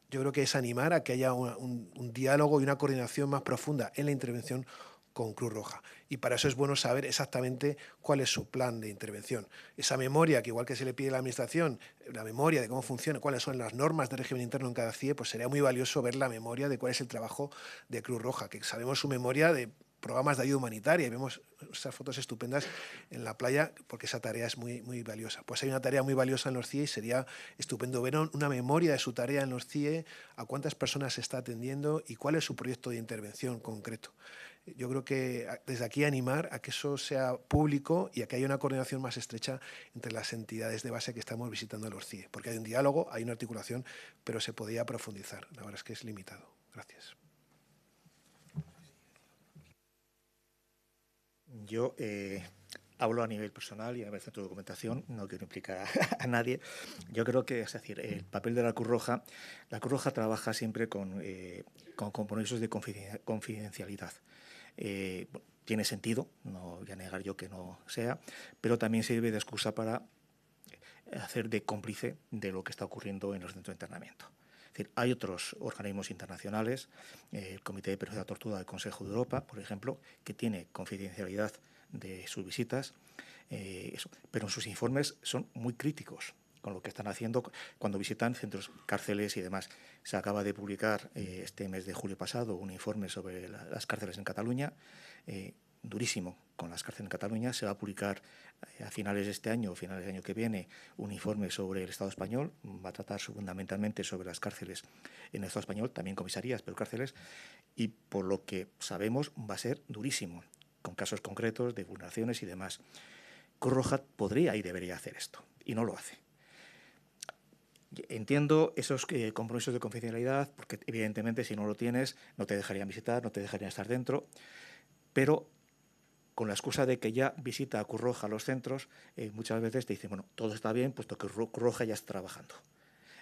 yo creo que es animar a que haya un diálogo y una coordinación más profunda en la intervención con Cruz Roja. Y para eso es bueno saber exactamente cuál es su plan de intervención. Esa memoria, que igual que se le pide a la Administración, la memoria de cómo funciona, cuáles son las normas de régimen interno en cada CIE, pues sería muy valioso ver la memoria de cuál es el trabajo de Cruz Roja, que sabemos su memoria de programas de ayuda humanitaria y vemos esas fotos estupendas en la playa porque esa tarea es muy, muy valiosa. Pues hay una tarea muy valiosa en los CIE y sería estupendo ver una memoria de su tarea en los CIE, a cuántas personas se está atendiendo y cuál es su proyecto de intervención concreto. Yo creo que desde aquí animar a que eso sea público y a que haya una coordinación más estrecha entre las entidades de base que estamos visitando los CIE, porque hay un diálogo, hay una articulación, pero se podría profundizar. La verdad es que es limitado. Gracias. Yo hablo a nivel personal y a nivel de documentación, no quiero implicar a nadie. Yo creo que, es decir, el papel de la Cruz Roja trabaja siempre con compromisos de confidencialidad. Tiene sentido, no voy a negar yo que no sea, pero también sirve de excusa para hacer de cómplice de lo que está ocurriendo en los centros de internamiento. Es decir, hay otros organismos internacionales, el Comité de Prevención de la Tortura del Consejo de Europa, por ejemplo, que tiene confidencialidad de sus visitas, pero en sus informes son muy críticos con lo que están haciendo cuando visitan centros, cárceles y demás. Se acaba de publicar este mes de julio pasado un informe sobre las cárceles en Cataluña, durísimo con las cárceles en Cataluña. Se va a publicar a finales de este año o finales del año que viene un informe sobre el Estado español. Va a tratar fundamentalmente sobre las cárceles en el Estado español, también comisarías, pero cárceles. Y por lo que sabemos va a ser durísimo, con casos concretos de vulneraciones y demás. Cruz Roja podría y debería hacer esto, y no lo hace. Entiendo esos compromisos de confidencialidad, porque evidentemente si no lo tienes no te dejarían visitar, no te dejarían estar dentro, pero con la excusa de que ya visita a Cruz Roja los centros, muchas veces te dicen, bueno, todo está bien, puesto que Cruz Roja ya está trabajando.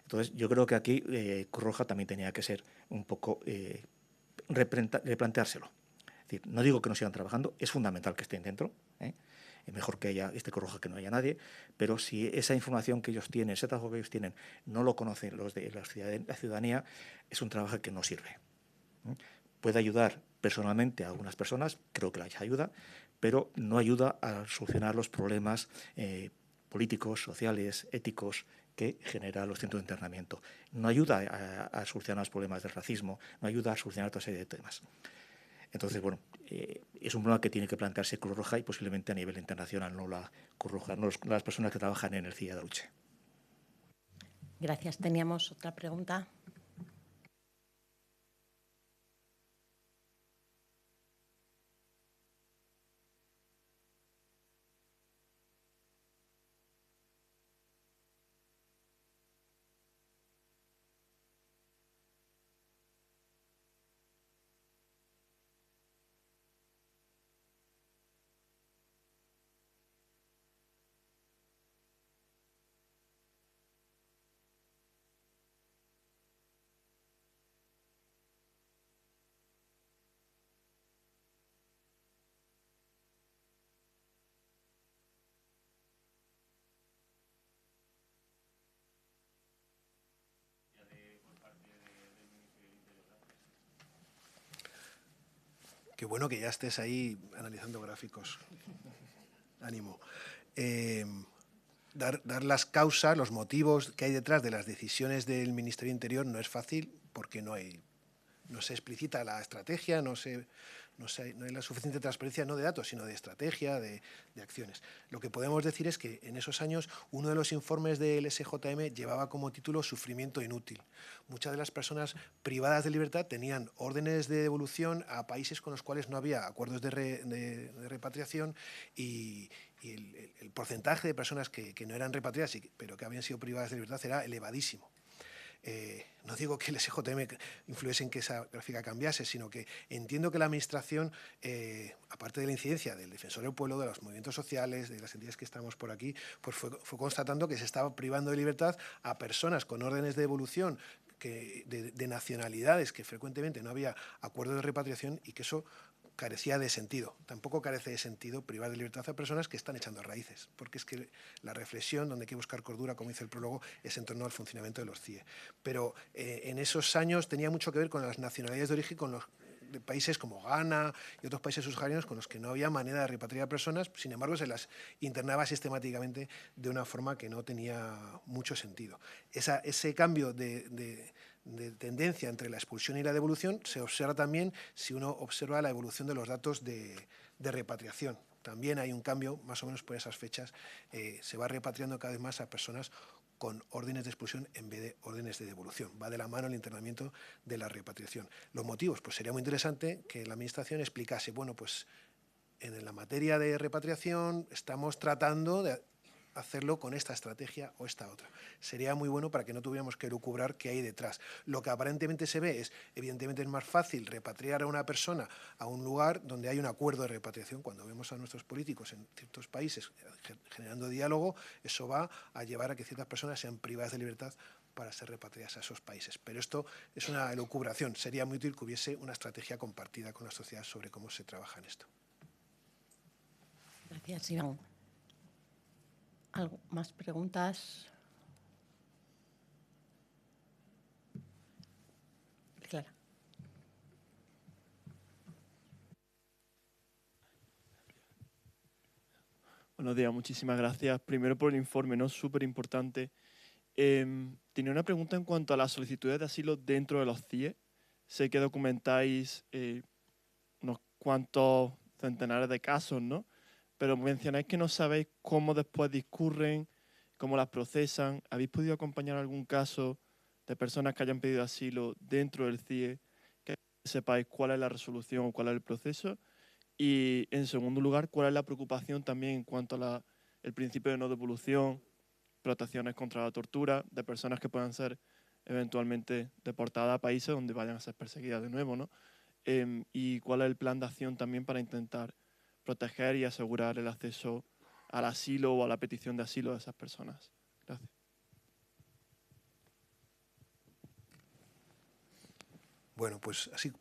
Entonces, yo creo que aquí Cruz Roja también tenía que ser un poco replanteárselo. Es decir, no digo que no sigan trabajando, es fundamental que estén dentro, es mejor que haya Cruz Roja que no haya nadie, pero si esa información que ellos tienen, ese trabajo que ellos tienen, no lo conocen los de la ciudadanía, es un trabajo que no sirve. Puede ayudar personalmente a algunas personas, creo que les ayuda, pero no ayuda a solucionar los problemas políticos, sociales, éticos que genera los centros de internamiento. No ayuda a solucionar los problemas del racismo, no ayuda a solucionar otra serie de temas. Entonces, bueno, es un problema que tiene que plantearse Cruz Roja y posiblemente a nivel internacional, no la Cruz Roja, no las personas que trabajan en el CIE de Aluche. Gracias. Teníamos otra pregunta. Qué bueno que ya estés ahí analizando gráficos. Ánimo. Dar las causas, los motivos que hay detrás de las decisiones del Ministerio de Interior no es fácil porque no se explicita la estrategia, no hay la suficiente transparencia, no de datos, sino de estrategia, de acciones. Lo que podemos decir es que en esos años uno de los informes del SJM llevaba como título Sufrimiento inútil. Muchas de las personas privadas de libertad tenían órdenes de devolución a países con los cuales no había acuerdos de repatriación y el porcentaje de personas que no eran repatriadas, pero que habían sido privadas de libertad era elevadísimo. No digo que el SJM influyese en que esa gráfica cambiase, sino que entiendo que la Administración, aparte de la incidencia del Defensor del Pueblo, de los movimientos sociales, de las entidades que estamos por aquí, pues fue constatando que se estaba privando de libertad a personas con órdenes de devolución de nacionalidades que frecuentemente no había acuerdos de repatriación y que eso carecía de sentido. Tampoco carece de sentido privar de libertad a personas que están echando raíces, porque es que la reflexión, donde hay que buscar cordura, como dice el prólogo, es en torno al funcionamiento de los CIE. Pero en esos años tenía mucho que ver con las nacionalidades de origen, con los de países como Ghana y otros países subsaharianos con los que no había manera de repatriar personas, sin embargo se las internaba sistemáticamente de una forma que no tenía mucho sentido. Ese cambio de tendencia entre la expulsión y la devolución se observa también si uno observa la evolución de los datos de repatriación. También hay un cambio, más o menos por esas fechas, se va repatriando cada vez más a personas con órdenes de expulsión en vez de órdenes de devolución. Va de la mano el internamiento de la repatriación. Los motivos, pues sería muy interesante que la Administración explicase, bueno, pues en la materia de repatriación estamos tratando de hacerlo con esta estrategia o esta otra. Sería muy bueno para que no tuviéramos que lucubrar qué hay detrás. Lo que aparentemente se ve es, evidentemente es más fácil repatriar a una persona a un lugar donde hay un acuerdo de repatriación. Cuando vemos a nuestros políticos en ciertos países generando diálogo, eso va a llevar a que ciertas personas sean privadas de libertad para ser repatriadas a esos países. Pero esto es una elucubración. Sería muy útil que hubiese una estrategia compartida con la sociedad sobre cómo se trabaja en esto. Gracias, Iván. ¿Algo más preguntas? Clara. Buenos días, muchísimas gracias. Primero por el informe, ¿no? Súper importante. Tenía una pregunta en cuanto a las solicitudes de asilo dentro de los CIE. Sé que documentáis unos cuantos centenares de casos, ¿no? Pero mencionáis que no sabéis cómo después discurren, cómo las procesan. ¿Habéis podido acompañar algún caso de personas que hayan pedido asilo dentro del CIE, que sepáis cuál es la resolución o cuál es el proceso? Y, en segundo lugar, ¿cuál es la preocupación también en cuanto a el principio de no devolución, protecciones contra la tortura de personas que puedan ser eventualmente deportadas a países donde vayan a ser perseguidas de nuevo, ¿no? Y cuál es el plan de acción también para intentar proteger y asegurar el acceso al asilo o a la petición de asilo de esas personas. Gracias. Bueno, pues así,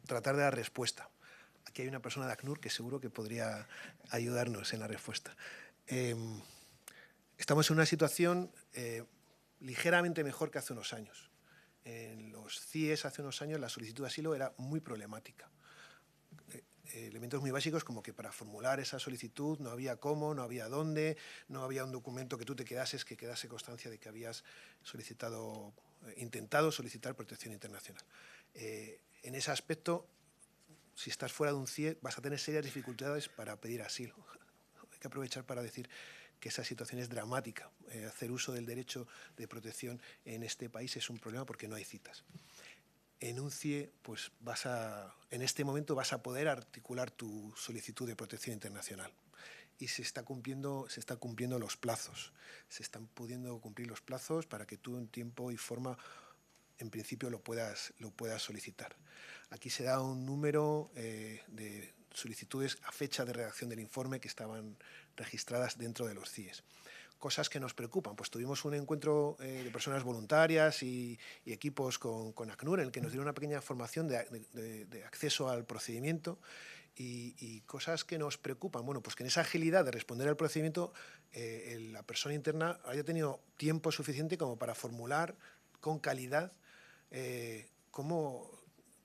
tratar de dar respuesta. Aquí hay una persona de ACNUR que seguro que podría ayudarnos en la respuesta. Estamos en una situación ligeramente mejor que hace unos años. En los CIEs hace unos años la solicitud de asilo era muy problemática. Elementos muy básicos como que para formular esa solicitud no había cómo, no había dónde, no había un documento que tú te quedases, que quedase constancia de que habías intentado solicitar protección internacional. En ese aspecto, si estás fuera de un CIE, vas a tener serias dificultades para pedir asilo. Hay que aprovechar para decir que esa situación es dramática. Hacer uso del derecho de protección en este país es un problema porque no hay citas. En un CIE, pues en este momento vas a poder articular tu solicitud de protección internacional. Y se están cumpliendo los plazos. Se están pudiendo cumplir los plazos para que tú en tiempo y forma, en principio, lo puedas solicitar. Aquí se da un número de solicitudes a fecha de redacción del informe que estaban registradas dentro de los CIEs. Cosas que nos preocupan. Pues tuvimos un encuentro de personas voluntarias y equipos con ACNUR en el que nos dieron una pequeña formación de acceso al procedimiento y cosas que nos preocupan. Bueno, pues que en esa agilidad de responder al procedimiento la persona interna haya tenido tiempo suficiente como para formular con calidad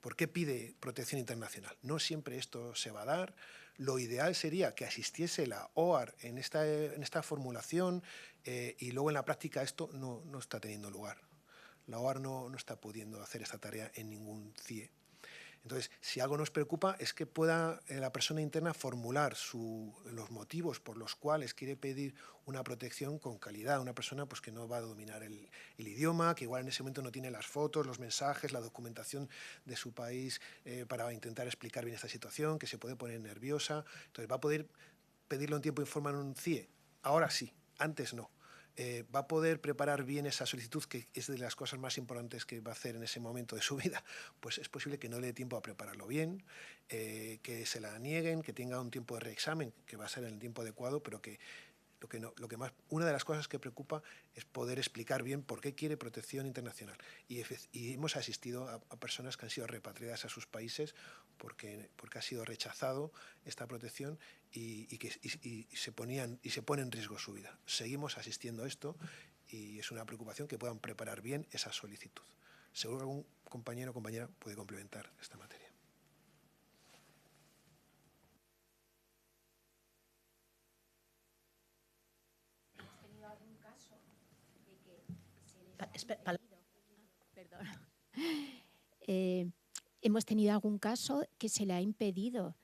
¿Por qué pide protección internacional? No siempre esto se va a dar. Lo ideal sería que asistiese la OAR en esta formulación y luego en la práctica esto no está teniendo lugar. La OAR no está pudiendo hacer esta tarea en ningún CIE. Entonces, si algo nos preocupa es que pueda la persona interna formular los motivos por los cuales quiere pedir una protección con calidad. Una persona pues, que no va a dominar el idioma, que igual en ese momento no tiene las fotos, los mensajes, la documentación de su país para intentar explicar bien esta situación, que se puede poner nerviosa. Entonces, ¿va a poder pedirlo en tiempo y forma en un CIE? Ahora sí, antes no. Va a poder preparar bien esa solicitud, que es de las cosas más importantes que va a hacer en ese momento de su vida, pues es posible que no le dé tiempo a prepararlo bien, que se la nieguen, que tenga un tiempo de reexamen, que va a ser en el tiempo adecuado, pero que una de las cosas que preocupa es poder explicar bien por qué quiere protección internacional. Y hemos asistido a personas que han sido repatriadas a sus países porque ha sido rechazado esta protección y se pone en riesgo su vida. Seguimos asistiendo a esto y es una preocupación que puedan preparar bien esa solicitud. Seguro que algún compañero o compañera puede complementar esta materia. Hemos tenido algún caso que se le ha impedido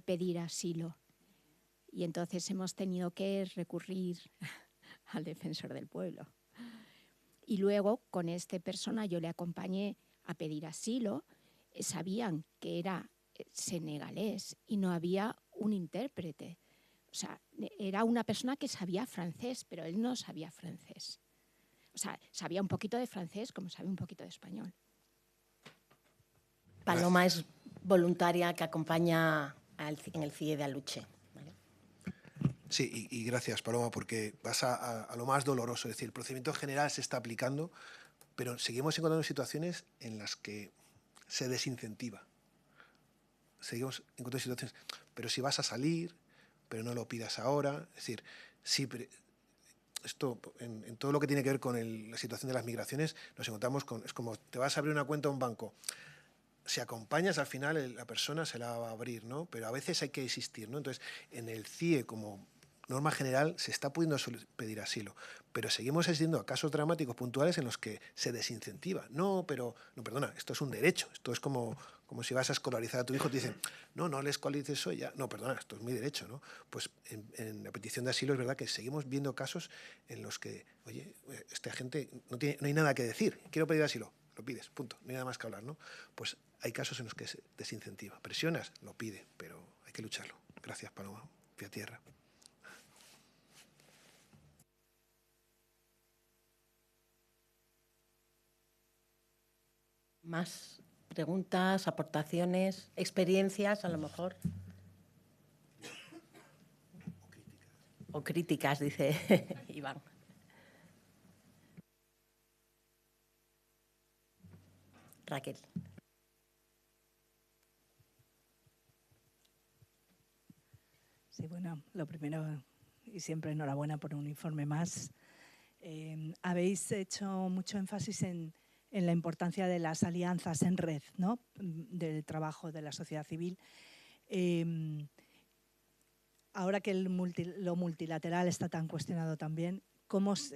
pedir asilo y entonces hemos tenido que recurrir al defensor del pueblo. Y luego con esta persona yo le acompañé a pedir asilo, sabían que era senegalés y no había un intérprete. O sea, era una persona que sabía francés, pero él no sabía francés. O sea, sabía un poquito de francés como sabe un poquito de español. Paloma es voluntaria que acompaña en el CIE de Aluche. ¿Vale? Sí, y gracias, Paloma, porque vas a lo más doloroso. Es decir, el procedimiento general se está aplicando, pero seguimos encontrando situaciones en las que se desincentiva. Seguimos encontrando situaciones, pero si vas a salir, pero no lo pidas ahora. Es decir, sí, esto en todo lo que tiene que ver con la situación de las migraciones, nos encontramos con, es como te vas a abrir una cuenta a un banco. Si acompañas, al final la persona se la va a abrir, ¿no? Pero a veces hay que insistir, ¿no? Entonces, en el CIE, como norma general, se está pudiendo pedir asilo, pero seguimos asistiendo a casos dramáticos puntuales en los que se desincentiva. No, perdona, esto es un derecho, esto es como si vas a escolarizar a tu hijo, te dicen, no le escolarices eso ya. No, perdona, esto es mi derecho, ¿no? Pues en la petición de asilo es verdad que seguimos viendo casos en los que, oye, esta gente no hay nada que decir, quiero pedir asilo. Lo pides, punto, no hay nada más que hablar, ¿no? Pues hay casos en los que se desincentiva. Presionas, lo pide, pero hay que lucharlo. Gracias, Paloma. Pie a tierra. Más preguntas, aportaciones, experiencias, a lo mejor. O críticas, dice Iván. Raquel. Sí, bueno, lo primero, y siempre enhorabuena por un informe más. Habéis hecho mucho énfasis en la importancia de las alianzas en red, ¿no? Del trabajo de la sociedad civil. Ahora que lo multilateral está tan cuestionado también, ¿cómo es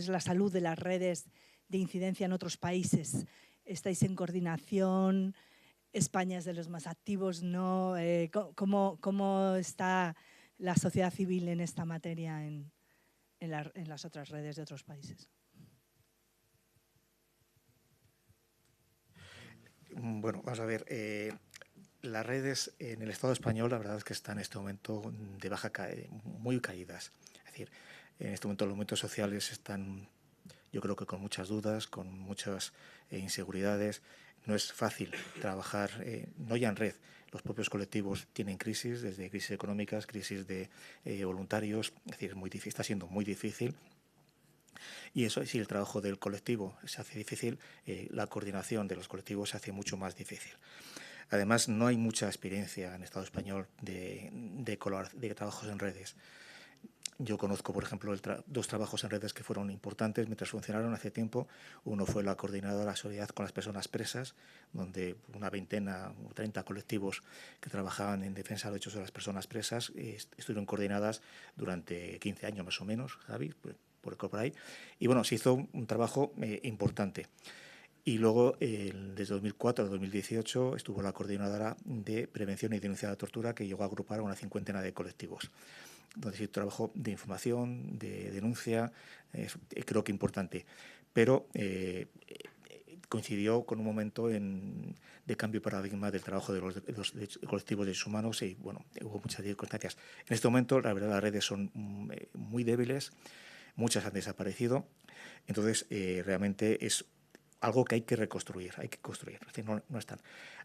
la salud de las redes de incidencia en otros países? ¿Estáis en coordinación? ¿España es de los más activos? ¿No? ¿Cómo está la sociedad civil en esta materia en las otras redes de otros países? Bueno, vamos a ver. Las redes en el Estado español, la verdad es que están en este momento de baja, muy caídas. Es decir, en este momento los movimientos sociales están, yo creo que con muchas dudas, con muchas inseguridades. No es fácil trabajar, no ya en red. Los propios colectivos tienen crisis, desde crisis económicas, crisis de voluntarios. Es decir, está siendo muy difícil. Y eso, si el trabajo del colectivo se hace difícil, la coordinación de los colectivos se hace mucho más difícil. Además, no hay mucha experiencia en el Estado español de trabajos en redes. Yo conozco, por ejemplo, dos trabajos en redes que fueron importantes mientras funcionaron hace tiempo. Uno fue la coordinadora de la solidaridad con las personas presas, donde una veintena o 30 colectivos que trabajaban en defensa de los derechos de las personas presas estuvieron coordinadas durante 15 años más o menos, Javi, por ahí. Y bueno, se hizo un trabajo importante. Y luego, desde 2004 a 2018, estuvo la coordinadora de prevención y denuncia de la tortura, que llegó a agrupar a una 50 de colectivos, donde se hizo trabajo de información, de denuncia, creo que importante. Pero coincidió con un momento de cambio de paradigma del trabajo de los colectivos de derechos humanos y, bueno, hubo muchas circunstancias. En este momento, la verdad, las redes son muy débiles, muchas han desaparecido, entonces realmente es algo que hay que reconstruir, hay que construir, es decir, no están.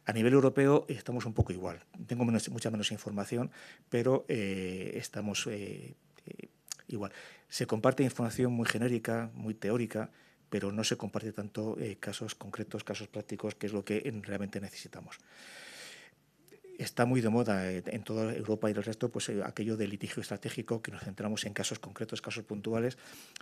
A nivel europeo estamos un poco igual, tengo mucha menos información, pero estamos igual. Se comparte información muy genérica, muy teórica, pero no se comparte tanto casos concretos, casos prácticos, que es lo que realmente necesitamos. Está muy de moda en toda Europa y el resto, pues aquello del litigio estratégico, que nos centramos en casos concretos, casos puntuales,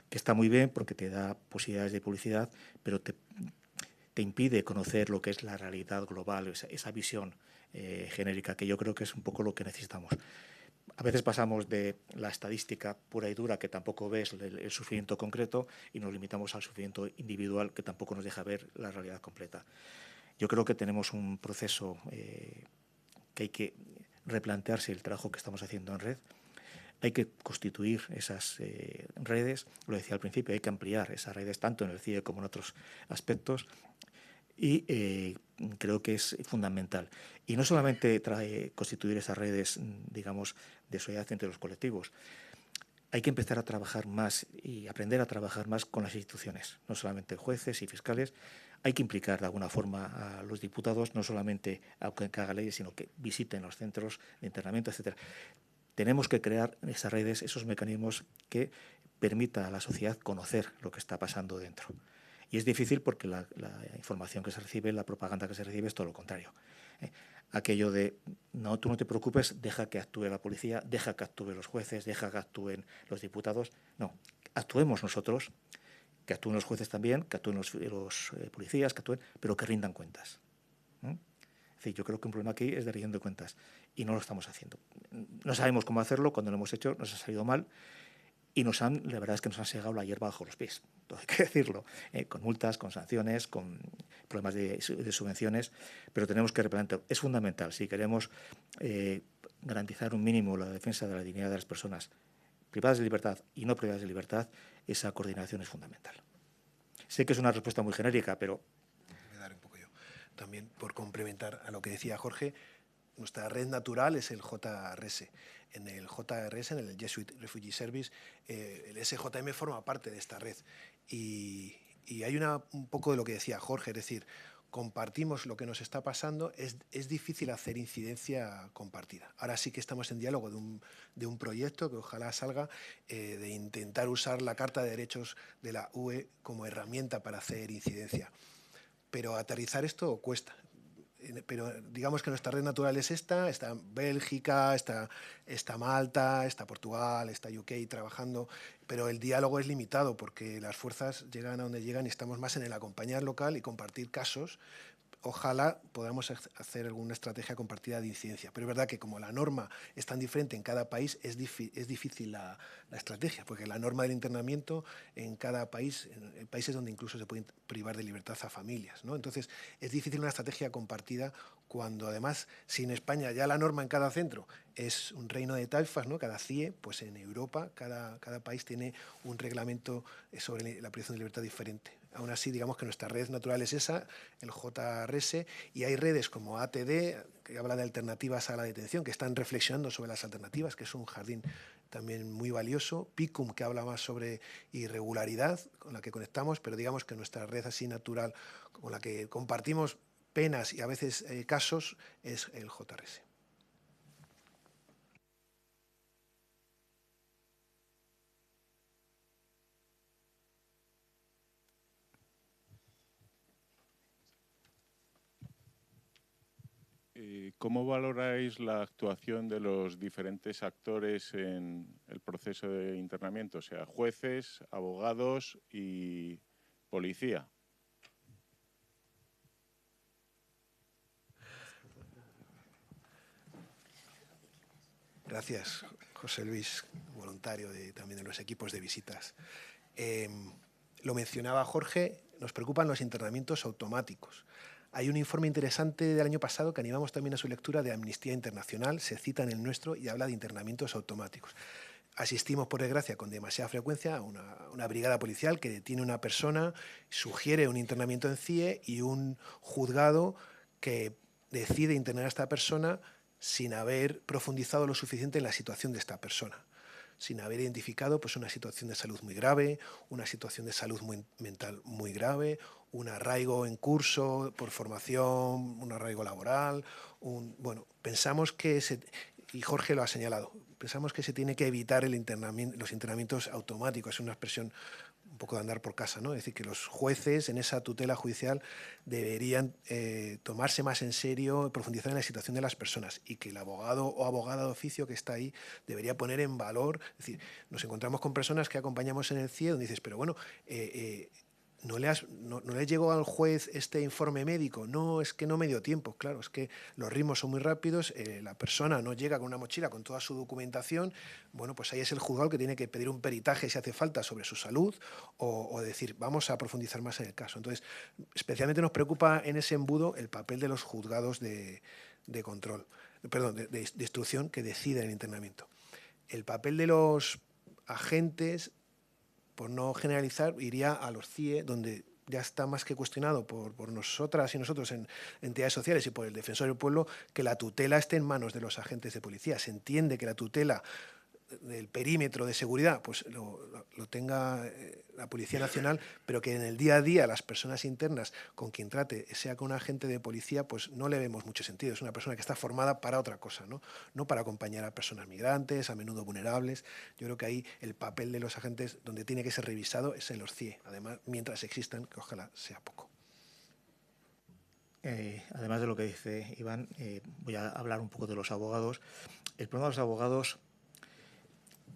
que está muy bien porque te da posibilidades de publicidad, pero te impide conocer lo que es la realidad global, esa visión genérica, que yo creo que es un poco lo que necesitamos. A veces pasamos de la estadística pura y dura, que tampoco ves el sufrimiento concreto, y nos limitamos al sufrimiento individual, que tampoco nos deja ver la realidad completa. Yo creo que tenemos un proceso que hay que replantearse el trabajo que estamos haciendo en red. Hay que constituir esas redes, lo decía al principio, hay que ampliar esas redes tanto en el CIE como en otros aspectos, y creo que es fundamental. Y no solamente constituir esas redes, digamos, de solidaridad entre los colectivos, hay que empezar a trabajar más y aprender a trabajar más con las instituciones, no solamente jueces y fiscales. Hay que implicar de alguna forma a los diputados, no solamente a que hagan leyes, sino que visiten los centros de internamiento, etc. Tenemos que crear esas redes, esos mecanismos que permitan a la sociedad conocer lo que está pasando dentro. Y es difícil porque la información que se recibe, la propaganda que se recibe es todo lo contrario. Aquello de, no, tú no te preocupes, deja que actúe la policía, deja que actúen los jueces, deja que actúen los diputados. No, actuemos nosotros, que actúen los jueces también, que actúen los policías, que actúen, pero que rindan cuentas. Es decir, yo creo que un problema aquí es de rendición de cuentas y no lo estamos haciendo. No sabemos cómo hacerlo, cuando lo hemos hecho nos ha salido mal y la verdad es que nos han segado la hierba bajo los pies, todo hay que decirlo, con multas, con sanciones, con problemas de subvenciones, pero tenemos que replantear. Es fundamental, si queremos garantizar un mínimo la defensa de la dignidad de las personas privadas de libertad y no privadas de libertad, esa coordinación es fundamental. Sé que es una respuesta muy genérica, pero... Voy a dar un poco yo. También, por complementar a lo que decía Jorge, nuestra red natural es el JRS. En el JRS, en el Jesuit Refugee Service, el SJM forma parte de esta red. Y hay un poco de lo que decía Jorge, es decir, compartimos lo que nos está pasando, es difícil hacer incidencia compartida. Ahora sí que estamos en diálogo de un proyecto que ojalá salga, de intentar usar la Carta de Derechos de la UE como herramienta para hacer incidencia. Pero aterrizar esto cuesta. Pero digamos que nuestra red natural es esta, está Bélgica, está Malta, está Portugal, está UK trabajando, pero el diálogo es limitado porque las fuerzas llegan a donde llegan y estamos más en el acompañar local y compartir casos. Ojalá podamos hacer alguna estrategia compartida de incidencia. Pero es verdad que como la norma es tan diferente en cada país, es difícil la estrategia, porque la norma del internamiento en cada país, en países donde incluso se pueden privar de libertad a familias, ¿no? Entonces, es difícil una estrategia compartida cuando además, si en España ya la norma en cada centro es un reino de taifas, ¿no? Cada CIE, pues en Europa cada país tiene un reglamento sobre la privación de libertad diferente. Aún así, digamos que nuestra red natural es esa, el JRS, y hay redes como ATD, que habla de alternativas a la detención, que están reflexionando sobre las alternativas, que es un jardín también muy valioso, PICUM, que habla más sobre irregularidad, con la que conectamos, pero digamos que nuestra red así natural, con la que compartimos penas y a veces casos, es el JRS. ¿Cómo valoráis la actuación de los diferentes actores en el proceso de internamiento? O sea, jueces, abogados y policía. Gracias, José Luis, voluntario también de los equipos de visitas. Lo mencionaba Jorge, nos preocupan los internamientos automáticos. Hay un informe interesante del año pasado que animamos también a su lectura de Amnistía Internacional, se cita en el nuestro y habla de internamientos automáticos. Asistimos, por desgracia, con demasiada frecuencia a una brigada policial que detiene a una persona, sugiere un internamiento en CIE y un juzgado que decide internar a esta persona sin haber profundizado lo suficiente en la situación de esta persona, sin haber identificado pues, una situación de salud muy grave, una situación de salud mental muy grave, un arraigo en curso por formación, un arraigo laboral. Bueno, pensamos que, y Jorge lo ha señalado, pensamos que se tiene que evitar los internamientos automáticos, es una expresión un poco de andar por casa, ¿no? Es decir, que los jueces en esa tutela judicial deberían tomarse más en serio, profundizar en la situación de las personas y que el abogado o abogada de oficio que está ahí debería poner en valor. Es decir, nos encontramos con personas que acompañamos en el CIE donde dices, pero bueno, ¿no le llegó al juez este informe médico? No, es que no me dio tiempo. Claro, es que los ritmos son muy rápidos, la persona no llega con una mochila con toda su documentación. Bueno, pues ahí es el juzgado que tiene que pedir un peritaje si hace falta sobre su salud o decir, vamos a profundizar más en el caso. Entonces, especialmente nos preocupa en ese embudo el papel de los juzgados de control, perdón, de instrucción que deciden el internamiento. El papel de los agentes, por no generalizar, iría a los CIE, donde ya está más que cuestionado por nosotras y nosotros en entidades sociales y por el Defensor del Pueblo, que la tutela esté en manos de los agentes de policía. Se entiende que la tutela del perímetro de seguridad pues lo tenga la Policía Nacional, pero que en el día a día las personas internas con quien trate, sea con un agente de policía, pues no le vemos mucho sentido. Es una persona que está formada para otra cosa, no para acompañar a personas migrantes, a menudo vulnerables. Yo creo que ahí el papel de los agentes donde tiene que ser revisado es en los CIE, además, mientras existan, que ojalá sea poco. Además de lo que dice Iván, voy a hablar un poco de los abogados. El problema de los abogados,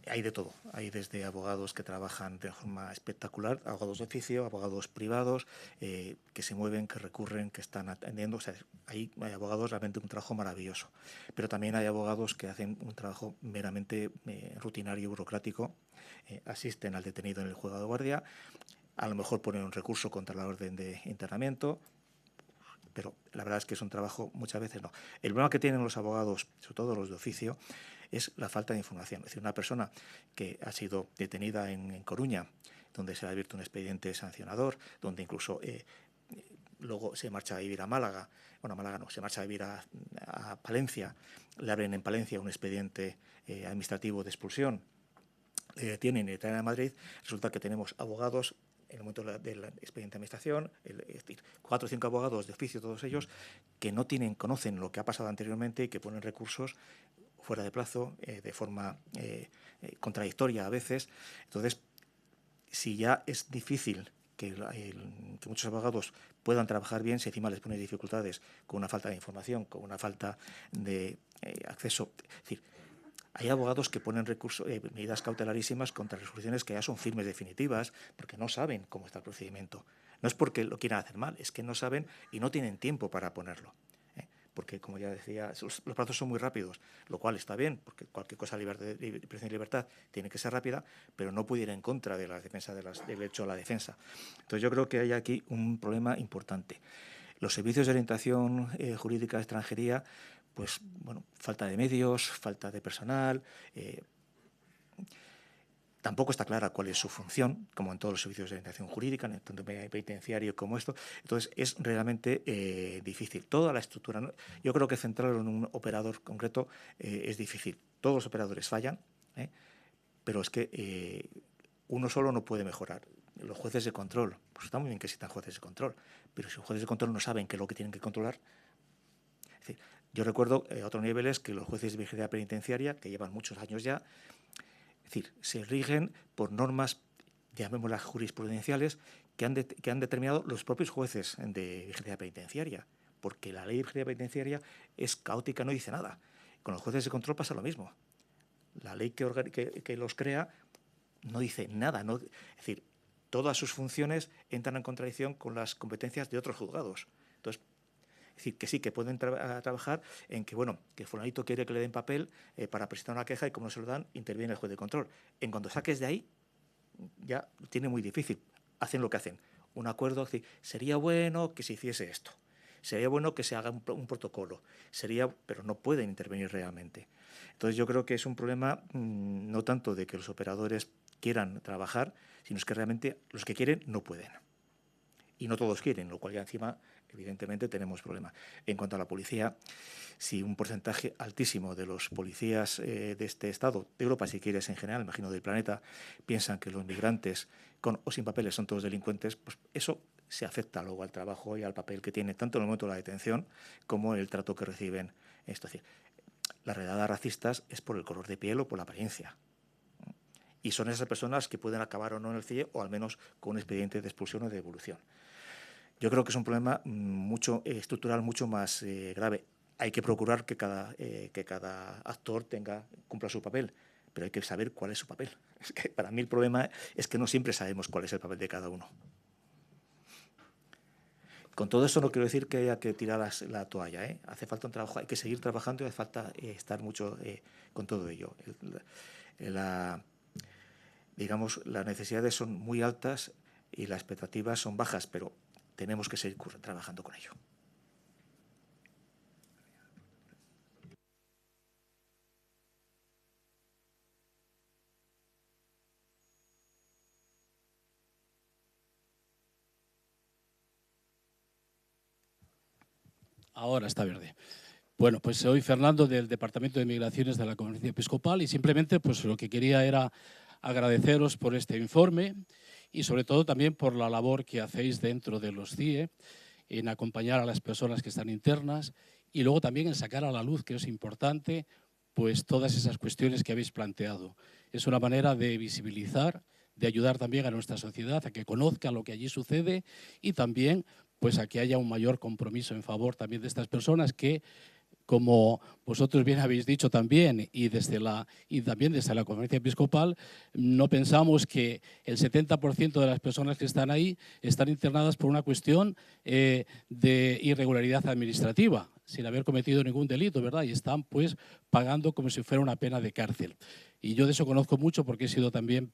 hay de todo. Hay desde abogados que trabajan de forma espectacular, abogados de oficio, abogados privados, que se mueven, que recurren, que están atendiendo. O sea, hay abogados realmente un trabajo maravilloso. Pero también hay abogados que hacen un trabajo meramente rutinario y burocrático. Asisten al detenido en el juzgado de guardia, a lo mejor ponen un recurso contra la orden de internamiento, pero la verdad es que es un trabajo muchas veces no. El problema que tienen los abogados, sobre todo los de oficio, es la falta de información. Es decir, una persona que ha sido detenida en Coruña, donde se le ha abierto un expediente sancionador, donde incluso luego se marcha a vivir a Málaga, bueno, a Málaga no, se marcha a vivir a Palencia, le abren en Palencia un expediente administrativo de expulsión, le detienen y le traen a Madrid. Resulta que tenemos abogados en el momento del expediente de administración, es decir, 4 o 5 abogados de oficio, todos ellos, que no conocen lo que ha pasado anteriormente y que ponen recursos fuera de plazo, de forma contradictoria a veces. Entonces, si ya es difícil que muchos abogados puedan trabajar bien, si encima les pone dificultades con una falta de información, con una falta de acceso. Es decir, hay abogados que ponen recursos, medidas cautelarísimas contra resoluciones que ya son firmes definitivas, porque no saben cómo está el procedimiento. No es porque lo quieran hacer mal, es que no saben y no tienen tiempo para ponerlo. Porque, como ya decía, los plazos son muy rápidos, lo cual está bien, porque cualquier cosa de prisión y libertad tiene que ser rápida, pero no puede ir en contra de la defensa del derecho a la defensa. Entonces, yo creo que hay aquí un problema importante. Los servicios de orientación jurídica de extranjería, pues, bueno, falta de medios, falta de personal. Tampoco está clara cuál es su función, como en todos los servicios de orientación jurídica, tanto penitenciario como esto. Entonces, es realmente difícil. Toda la estructura, ¿no? Yo creo que centrarlo en un operador concreto es difícil. Todos los operadores fallan, pero es que uno solo no puede mejorar. Los jueces de control, pues está muy bien que existan jueces de control, pero si los jueces de control no saben qué es lo que tienen que controlar. Es decir, yo recuerdo a otros niveles que los jueces de vigilancia penitenciaria, que llevan muchos años ya, es decir, se rigen por normas, llamémoslas jurisprudenciales, que han determinado los propios jueces de vigilancia penitenciaria. porque la ley penitenciaria es caótica, no dice nada. Con los jueces de control pasa lo mismo. La ley que los crea no dice nada. Es decir, todas sus funciones entran en contradicción con las competencias de otros juzgados. Entonces, es decir, que sí, que pueden trabajar en que, bueno, que fulanito quiere que le den papel para presentar una queja y como no se lo dan, interviene el juez de control. En cuanto saques de ahí, ya lo tiene muy difícil. Hacen lo que hacen. Un acuerdo, es decir, sería bueno que se hiciese esto. Sería bueno que se haga un protocolo. Pero no pueden intervenir realmente. Entonces yo creo que es un problema no tanto de que los operadores quieran trabajar, sino es que realmente los que quieren no pueden. Y no todos quieren, lo cual ya encima, evidentemente, tenemos problemas. En cuanto a la policía, si un porcentaje altísimo de los policías de este Estado, de Europa si quieres en general, imagino del planeta, piensan que los migrantes con o sin papeles son todos delincuentes, pues eso se afecta luego al trabajo y al papel que tiene tanto en el momento de la detención como en el trato que reciben. Es decir, las redadas racistas es por el color de piel o por la apariencia. Y son esas personas que pueden acabar o no en el CIE o al menos con un expediente de expulsión o de devolución. Yo creo que es un problema estructural mucho más grave. Hay que procurar que cada actor cumpla su papel, pero hay que saber cuál es su papel. Es que para mí el problema es que no siempre sabemos cuál es el papel de cada uno. Con todo eso no quiero decir que haya que tirar la toalla, ¿eh? Hace falta un trabajo, hay que seguir trabajando y hace falta estar mucho con todo ello. Digamos, las necesidades son muy altas y las expectativas son bajas, pero tenemos que seguir trabajando con ello. Ahora está verde. Bueno, pues soy Fernando del Departamento de Migraciones de la Conferencia Episcopal y simplemente pues lo que quería era agradeceros por este informe y sobre todo también por la labor que hacéis dentro de los CIE en acompañar a las personas que están internas y luego también en sacar a la luz, que es importante, pues todas esas cuestiones que habéis planteado. Es una manera de visibilizar, de ayudar también a nuestra sociedad a que conozca lo que allí sucede y también pues a que haya un mayor compromiso en favor también de estas personas que, como vosotros bien habéis dicho también, y también desde la Conferencia Episcopal, no pensamos que el 70% de las personas que están ahí están internadas por una cuestión de irregularidad administrativa, sin haber cometido ningún delito, ¿verdad? Y están pues pagando como si fuera una pena de cárcel. Y yo de eso conozco mucho porque he sido también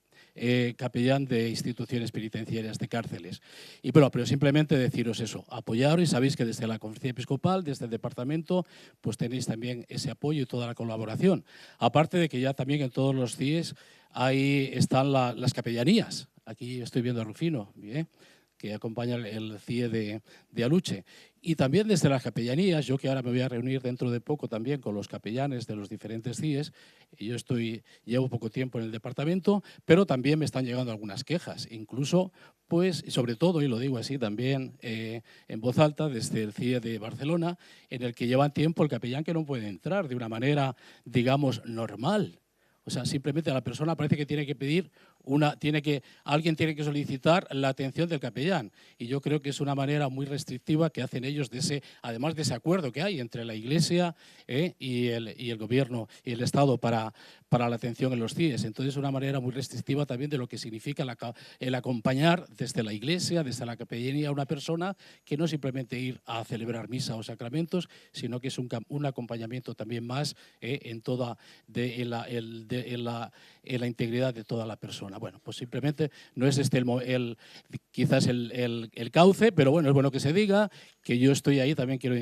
capellán de instituciones penitenciarias de cárceles. Y pero simplemente deciros eso, apoyaros y sabéis que desde la Conferencia Episcopal, desde el departamento, pues tenéis también ese apoyo y toda la colaboración. Aparte de que ya también en todos los CIEs ahí están las capellanías. Aquí estoy viendo a Rufino, ¿bien? Que acompaña el CIE de Aluche. Y también desde las capellanías, yo que ahora me voy a reunir dentro de poco también con los capellanes de los diferentes CIEs, yo llevo poco tiempo en el departamento, pero también me están llegando algunas quejas, incluso, pues, sobre todo, y lo digo así también en voz alta, desde el CIE de Barcelona, en el que llevan tiempo el capellán que no puede entrar de una manera, digamos, normal. O sea, simplemente la persona parece que tiene que pedir alguien tiene que solicitar la atención del capellán. Y yo creo que es una manera muy restrictiva que hacen ellos, además de ese acuerdo que hay entre la Iglesia y el Gobierno y el Estado para la atención en los CIEs. Entonces es una manera muy restrictiva también de lo que significa el acompañar desde la Iglesia, desde la capellanía a una persona, que no simplemente ir a celebrar misa o sacramentos, sino que es un acompañamiento también más en la integridad de toda la persona. Bueno, pues simplemente no es quizás el cauce, pero bueno, es bueno que se diga que yo estoy ahí. También quiero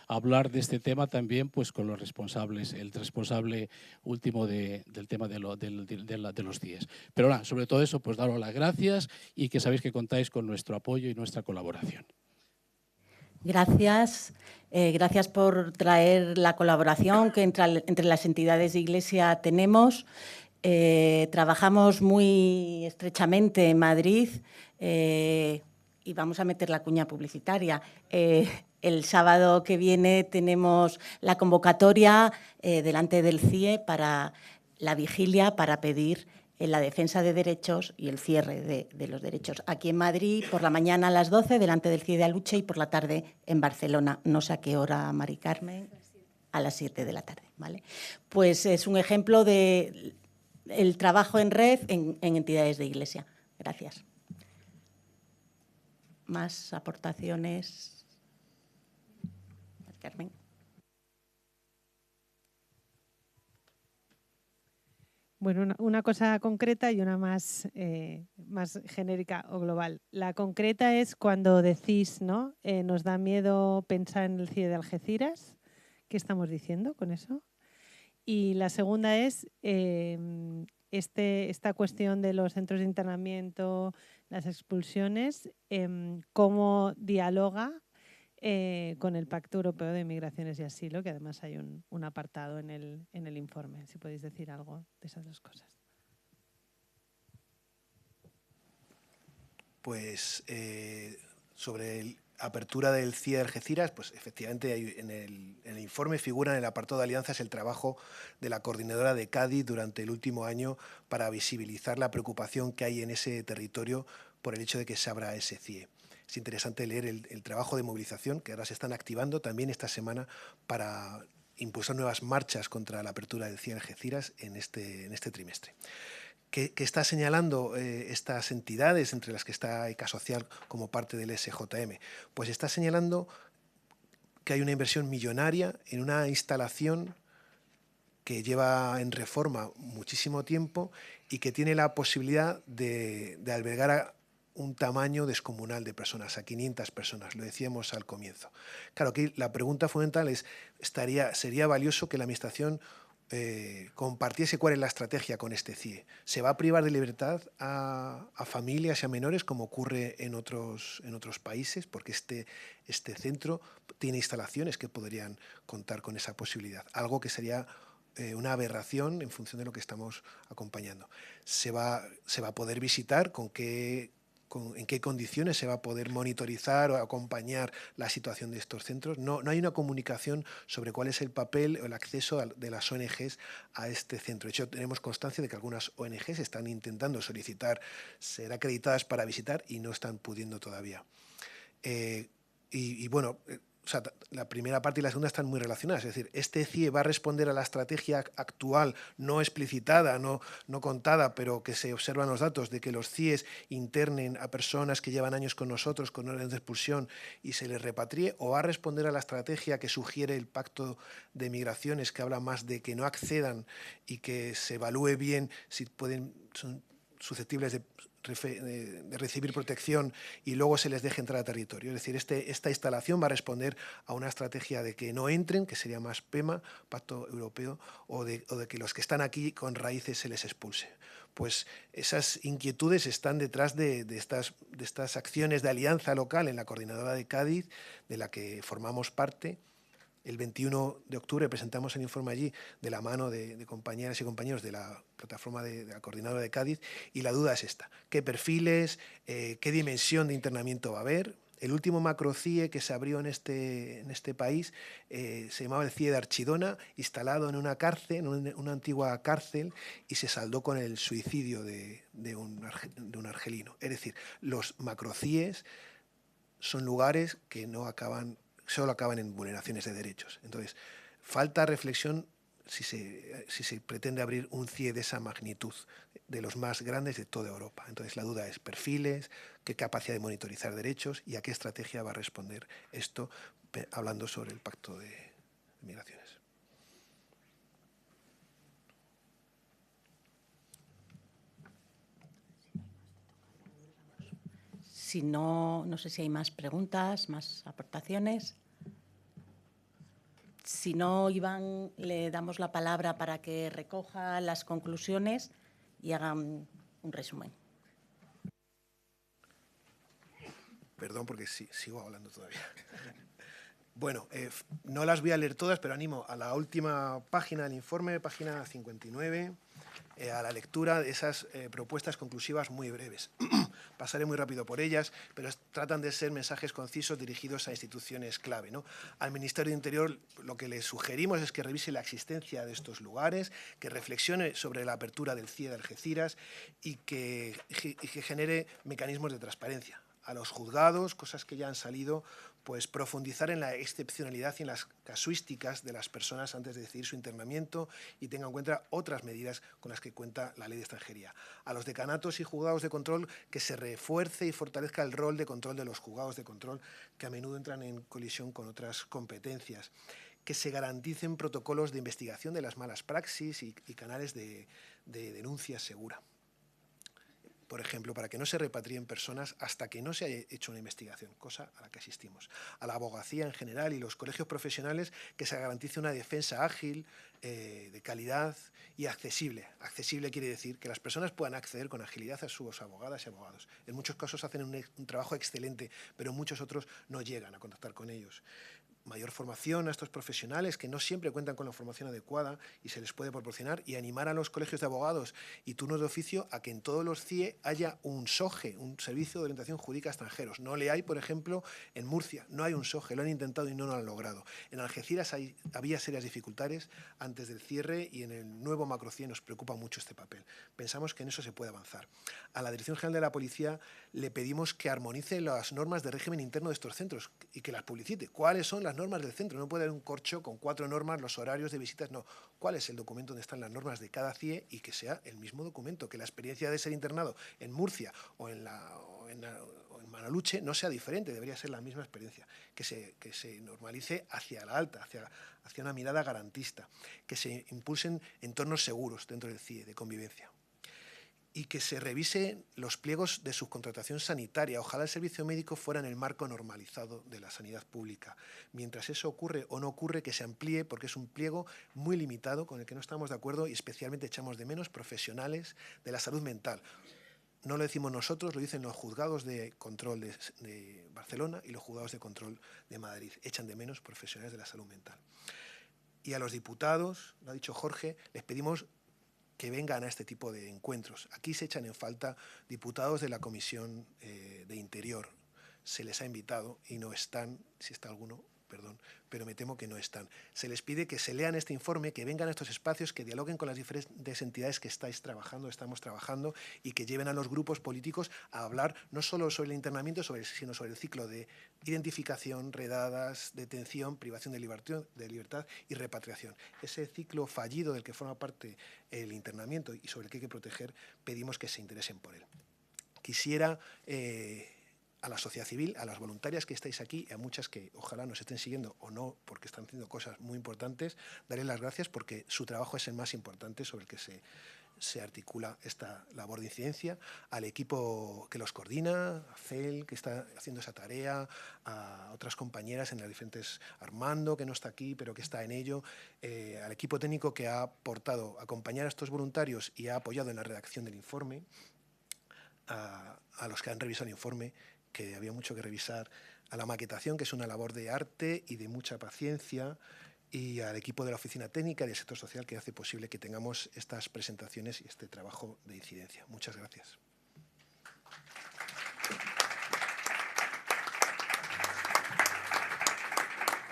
hablar de este tema también pues con los responsables, el responsable último del tema de los CIEs. Pero nada, sobre todo eso, pues daros las gracias y que sabéis que contáis con nuestro apoyo y nuestra colaboración. Gracias. Gracias por traer la colaboración que entre las entidades de Iglesia tenemos. Trabajamos muy estrechamente en Madrid y vamos a meter la cuña publicitaria. El sábado que viene tenemos la convocatoria delante del CIE para la vigilia para pedir en la defensa de derechos y el cierre de los derechos. Aquí en Madrid, por la mañana a las 12, delante del CIE de Aluche, y por la tarde en Barcelona. No sé a qué hora, Mari Carmen, a las 7 de la tarde. ¿Vale? Pues es un ejemplo del trabajo en red en entidades de Iglesia. Gracias. ¿Más aportaciones? Mari Carmen. Bueno, una cosa concreta y una más genérica o global. La concreta es cuando decís, ¿no? Nos da miedo pensar en el CIE de Algeciras. ¿Qué estamos diciendo con eso? Y la segunda es esta cuestión de los centros de internamiento, las expulsiones, cómo dialoga con el Pacto Europeo de Migraciones y Asilo, que además hay un apartado en el informe. Si podéis decir algo de esas dos cosas. Pues sobre la apertura del CIE de Algeciras, pues efectivamente en el informe figura en el apartado de alianzas el trabajo de la coordinadora de Cádiz durante el último año para visibilizar la preocupación que hay en ese territorio por el hecho de que se abra ese CIE. Es interesante leer el trabajo de movilización que ahora se están activando también esta semana para impulsar nuevas marchas contra la apertura del CIE de Algeciras en este trimestre. ¿Qué está señalando estas entidades, entre las que está ECA Social como parte del SJM? Pues está señalando que hay una inversión millonaria en una instalación que lleva en reforma muchísimo tiempo y que tiene la posibilidad de albergar a un tamaño descomunal de personas, a 500 personas, lo decíamos al comienzo. Claro, aquí la pregunta fundamental es, ¿sería valioso que la Administración compartiese cuál es la estrategia con este CIE? ¿Se va a privar de libertad a familias y a menores como ocurre en otros países? Porque este centro tiene instalaciones que podrían contar con esa posibilidad, algo que sería una aberración en función de lo que estamos acompañando. ¿Se va a poder visitar? ¿En qué condiciones se va a poder monitorizar o acompañar la situación de estos centros? No hay una comunicación sobre cuál es el papel o el acceso de las ONGs a este centro. De hecho, tenemos constancia de que algunas ONGs están intentando solicitar ser acreditadas para visitar y no están pudiendo todavía. Bueno, o sea, la primera parte y la segunda están muy relacionadas. Es decir, este CIE va a responder a la estrategia actual, no explicitada, no contada, pero que se observan los datos de que los CIEs internen a personas que llevan años con nosotros con órdenes de expulsión y se les repatrie, o va a responder a la estrategia que sugiere el Pacto de Migraciones, que habla más de que no accedan y que se evalúe bien si son susceptibles de recibir protección y luego se les deje entrar a territorio. Es decir, esta instalación va a responder a una estrategia de que no entren, que sería más PEMA, Pacto Europeo, o de que los que están aquí con raíces se les expulse. Pues esas inquietudes están detrás de estas acciones de alianza local en la Coordinadora de Cádiz, de la que formamos parte. El 21 de octubre presentamos el informe allí de la mano de compañeras y compañeros de la plataforma de la Coordinadora de Cádiz, y la duda es esta: ¿qué perfiles, qué dimensión de internamiento va a haber? El último macro-CIE que se abrió en este país se llamaba el CIE de Archidona, instalado en una cárcel, en una antigua cárcel, y se saldó con el suicidio de un argelino. Es decir, los macro-CIEs son lugares que solo acaban en vulneraciones de derechos. Entonces, falta reflexión si se pretende abrir un CIE de esa magnitud, de los más grandes de toda Europa. Entonces, la duda es perfiles, qué capacidad de monitorizar derechos y a qué estrategia va a responder esto, hablando sobre el Pacto de Migraciones. Si no, no sé si hay más preguntas, más aportaciones. Si no, Iván, le damos la palabra para que recoja las conclusiones y haga un resumen. Perdón, porque sigo hablando todavía. Bueno, no las voy a leer todas, pero animo a la última página del informe, página 59, a la lectura de esas propuestas conclusivas muy breves. Pasaré muy rápido por ellas, pero tratan de ser mensajes concisos dirigidos a instituciones clave, ¿no? Al Ministerio de Interior lo que le sugerimos es que revise la existencia de estos lugares, que reflexione sobre la apertura del CIE de Algeciras y que genere mecanismos de transparencia. A los juzgados, cosas que ya han salido, pues profundizar en la excepcionalidad y en las casuísticas de las personas antes de decidir su internamiento y tenga en cuenta otras medidas con las que cuenta la Ley de Extranjería. A los decanatos y juzgados de control, que se refuerce y fortalezca el rol de control de los juzgados de control, que a menudo entran en colisión con otras competencias. Que se garanticen protocolos de investigación de las malas praxis y canales de denuncia segura. Por ejemplo, para que no se repatrien personas hasta que no se haya hecho una investigación, cosa a la que asistimos. A la abogacía en general y los colegios profesionales, que se garantice una defensa ágil, de calidad y accesible. Accesible quiere decir que las personas puedan acceder con agilidad a sus abogadas y abogados. En muchos casos hacen un trabajo excelente, pero muchos otros no llegan a contactar con ellos. Mayor formación a estos profesionales que no siempre cuentan con la formación adecuada y se les puede proporcionar, y animar a los colegios de abogados y turnos de oficio a que en todos los CIE haya un SOGE, un Servicio de Orientación Jurídica a Extranjeros. No le hay, por ejemplo, en Murcia, no hay un SOGE, lo han intentado y no lo han logrado. En Algeciras había serias dificultades antes del cierre y en el nuevo macroCIE nos preocupa mucho este papel. Pensamos que en eso se puede avanzar. A la Dirección General de la Policía le pedimos que armonice las normas de régimen interno de estos centros y que las publicite. ¿Cuáles son las normas del centro? No puede haber un corcho con 4 normas, los horarios de visitas, no. ¿Cuál es el documento donde están las normas de cada CIE y que sea el mismo documento? Que la experiencia de ser internado en Murcia o en Manaluche no sea diferente, debería ser la misma experiencia. Que se normalice hacia la alta, hacia una mirada garantista. Que se impulsen entornos seguros dentro del CIE, de convivencia. Y que se revise los pliegos de subcontratación sanitaria. Ojalá el servicio médico fuera en el marco normalizado de la sanidad pública. Mientras eso ocurre o no ocurre, que se amplíe, porque es un pliego muy limitado con el que no estamos de acuerdo y especialmente echamos de menos profesionales de la salud mental. No lo decimos nosotros, lo dicen los juzgados de control de Barcelona y los juzgados de control de Madrid. Echan de menos profesionales de la salud mental. Y a los diputados, lo ha dicho Jorge, les pedimos que vengan a este tipo de encuentros. Aquí se echan en falta diputados de la Comisión de Interior. Se les ha invitado y no están, si está alguno, perdón, pero me temo que no están. Se les pide que se lean este informe, que vengan a estos espacios, que dialoguen con las diferentes entidades que estamos trabajando y que lleven a los grupos políticos a hablar no solo sobre el internamiento, sino sobre el ciclo de identificación, redadas, detención, privación de libertad y repatriación. Ese ciclo fallido del que forma parte el internamiento y sobre el que hay que proteger, pedimos que se interesen por él. Quisiera a la sociedad civil, a las voluntarias que estáis aquí y a muchas que ojalá nos estén siguiendo o no, porque están haciendo cosas muy importantes, darles las gracias porque su trabajo es el más importante sobre el que se articula esta labor de incidencia, al equipo que los coordina, a FEL, que está haciendo esa tarea, a otras compañeras en las diferentes, Armando, que no está aquí, pero que está en ello, al equipo técnico que ha aportado acompañar a estos voluntarios y ha apoyado en la redacción del informe, a los que han revisado el informe, que había mucho que revisar, a la maquetación, que es una labor de arte y de mucha paciencia, y al equipo de la oficina técnica y del sector social que hace posible que tengamos estas presentaciones y este trabajo de incidencia. Muchas gracias.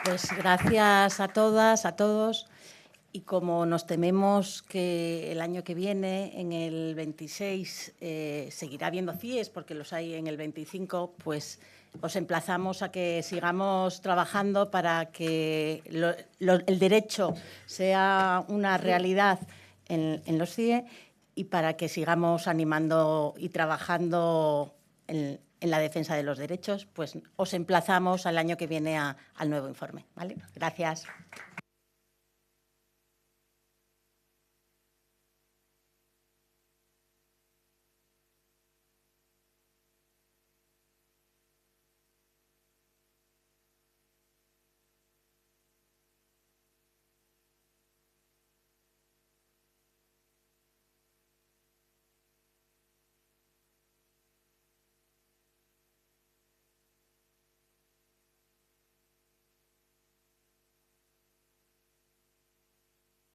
Pues gracias a todas, a todos. Y como nos tememos que el año que viene, en el 26, seguirá habiendo CIEs, porque los hay en el 25, pues os emplazamos a que sigamos trabajando para que el derecho sea una realidad en los CIE y para que sigamos animando y trabajando en la defensa de los derechos. Pues os emplazamos al año que viene al nuevo informe, ¿vale? Gracias.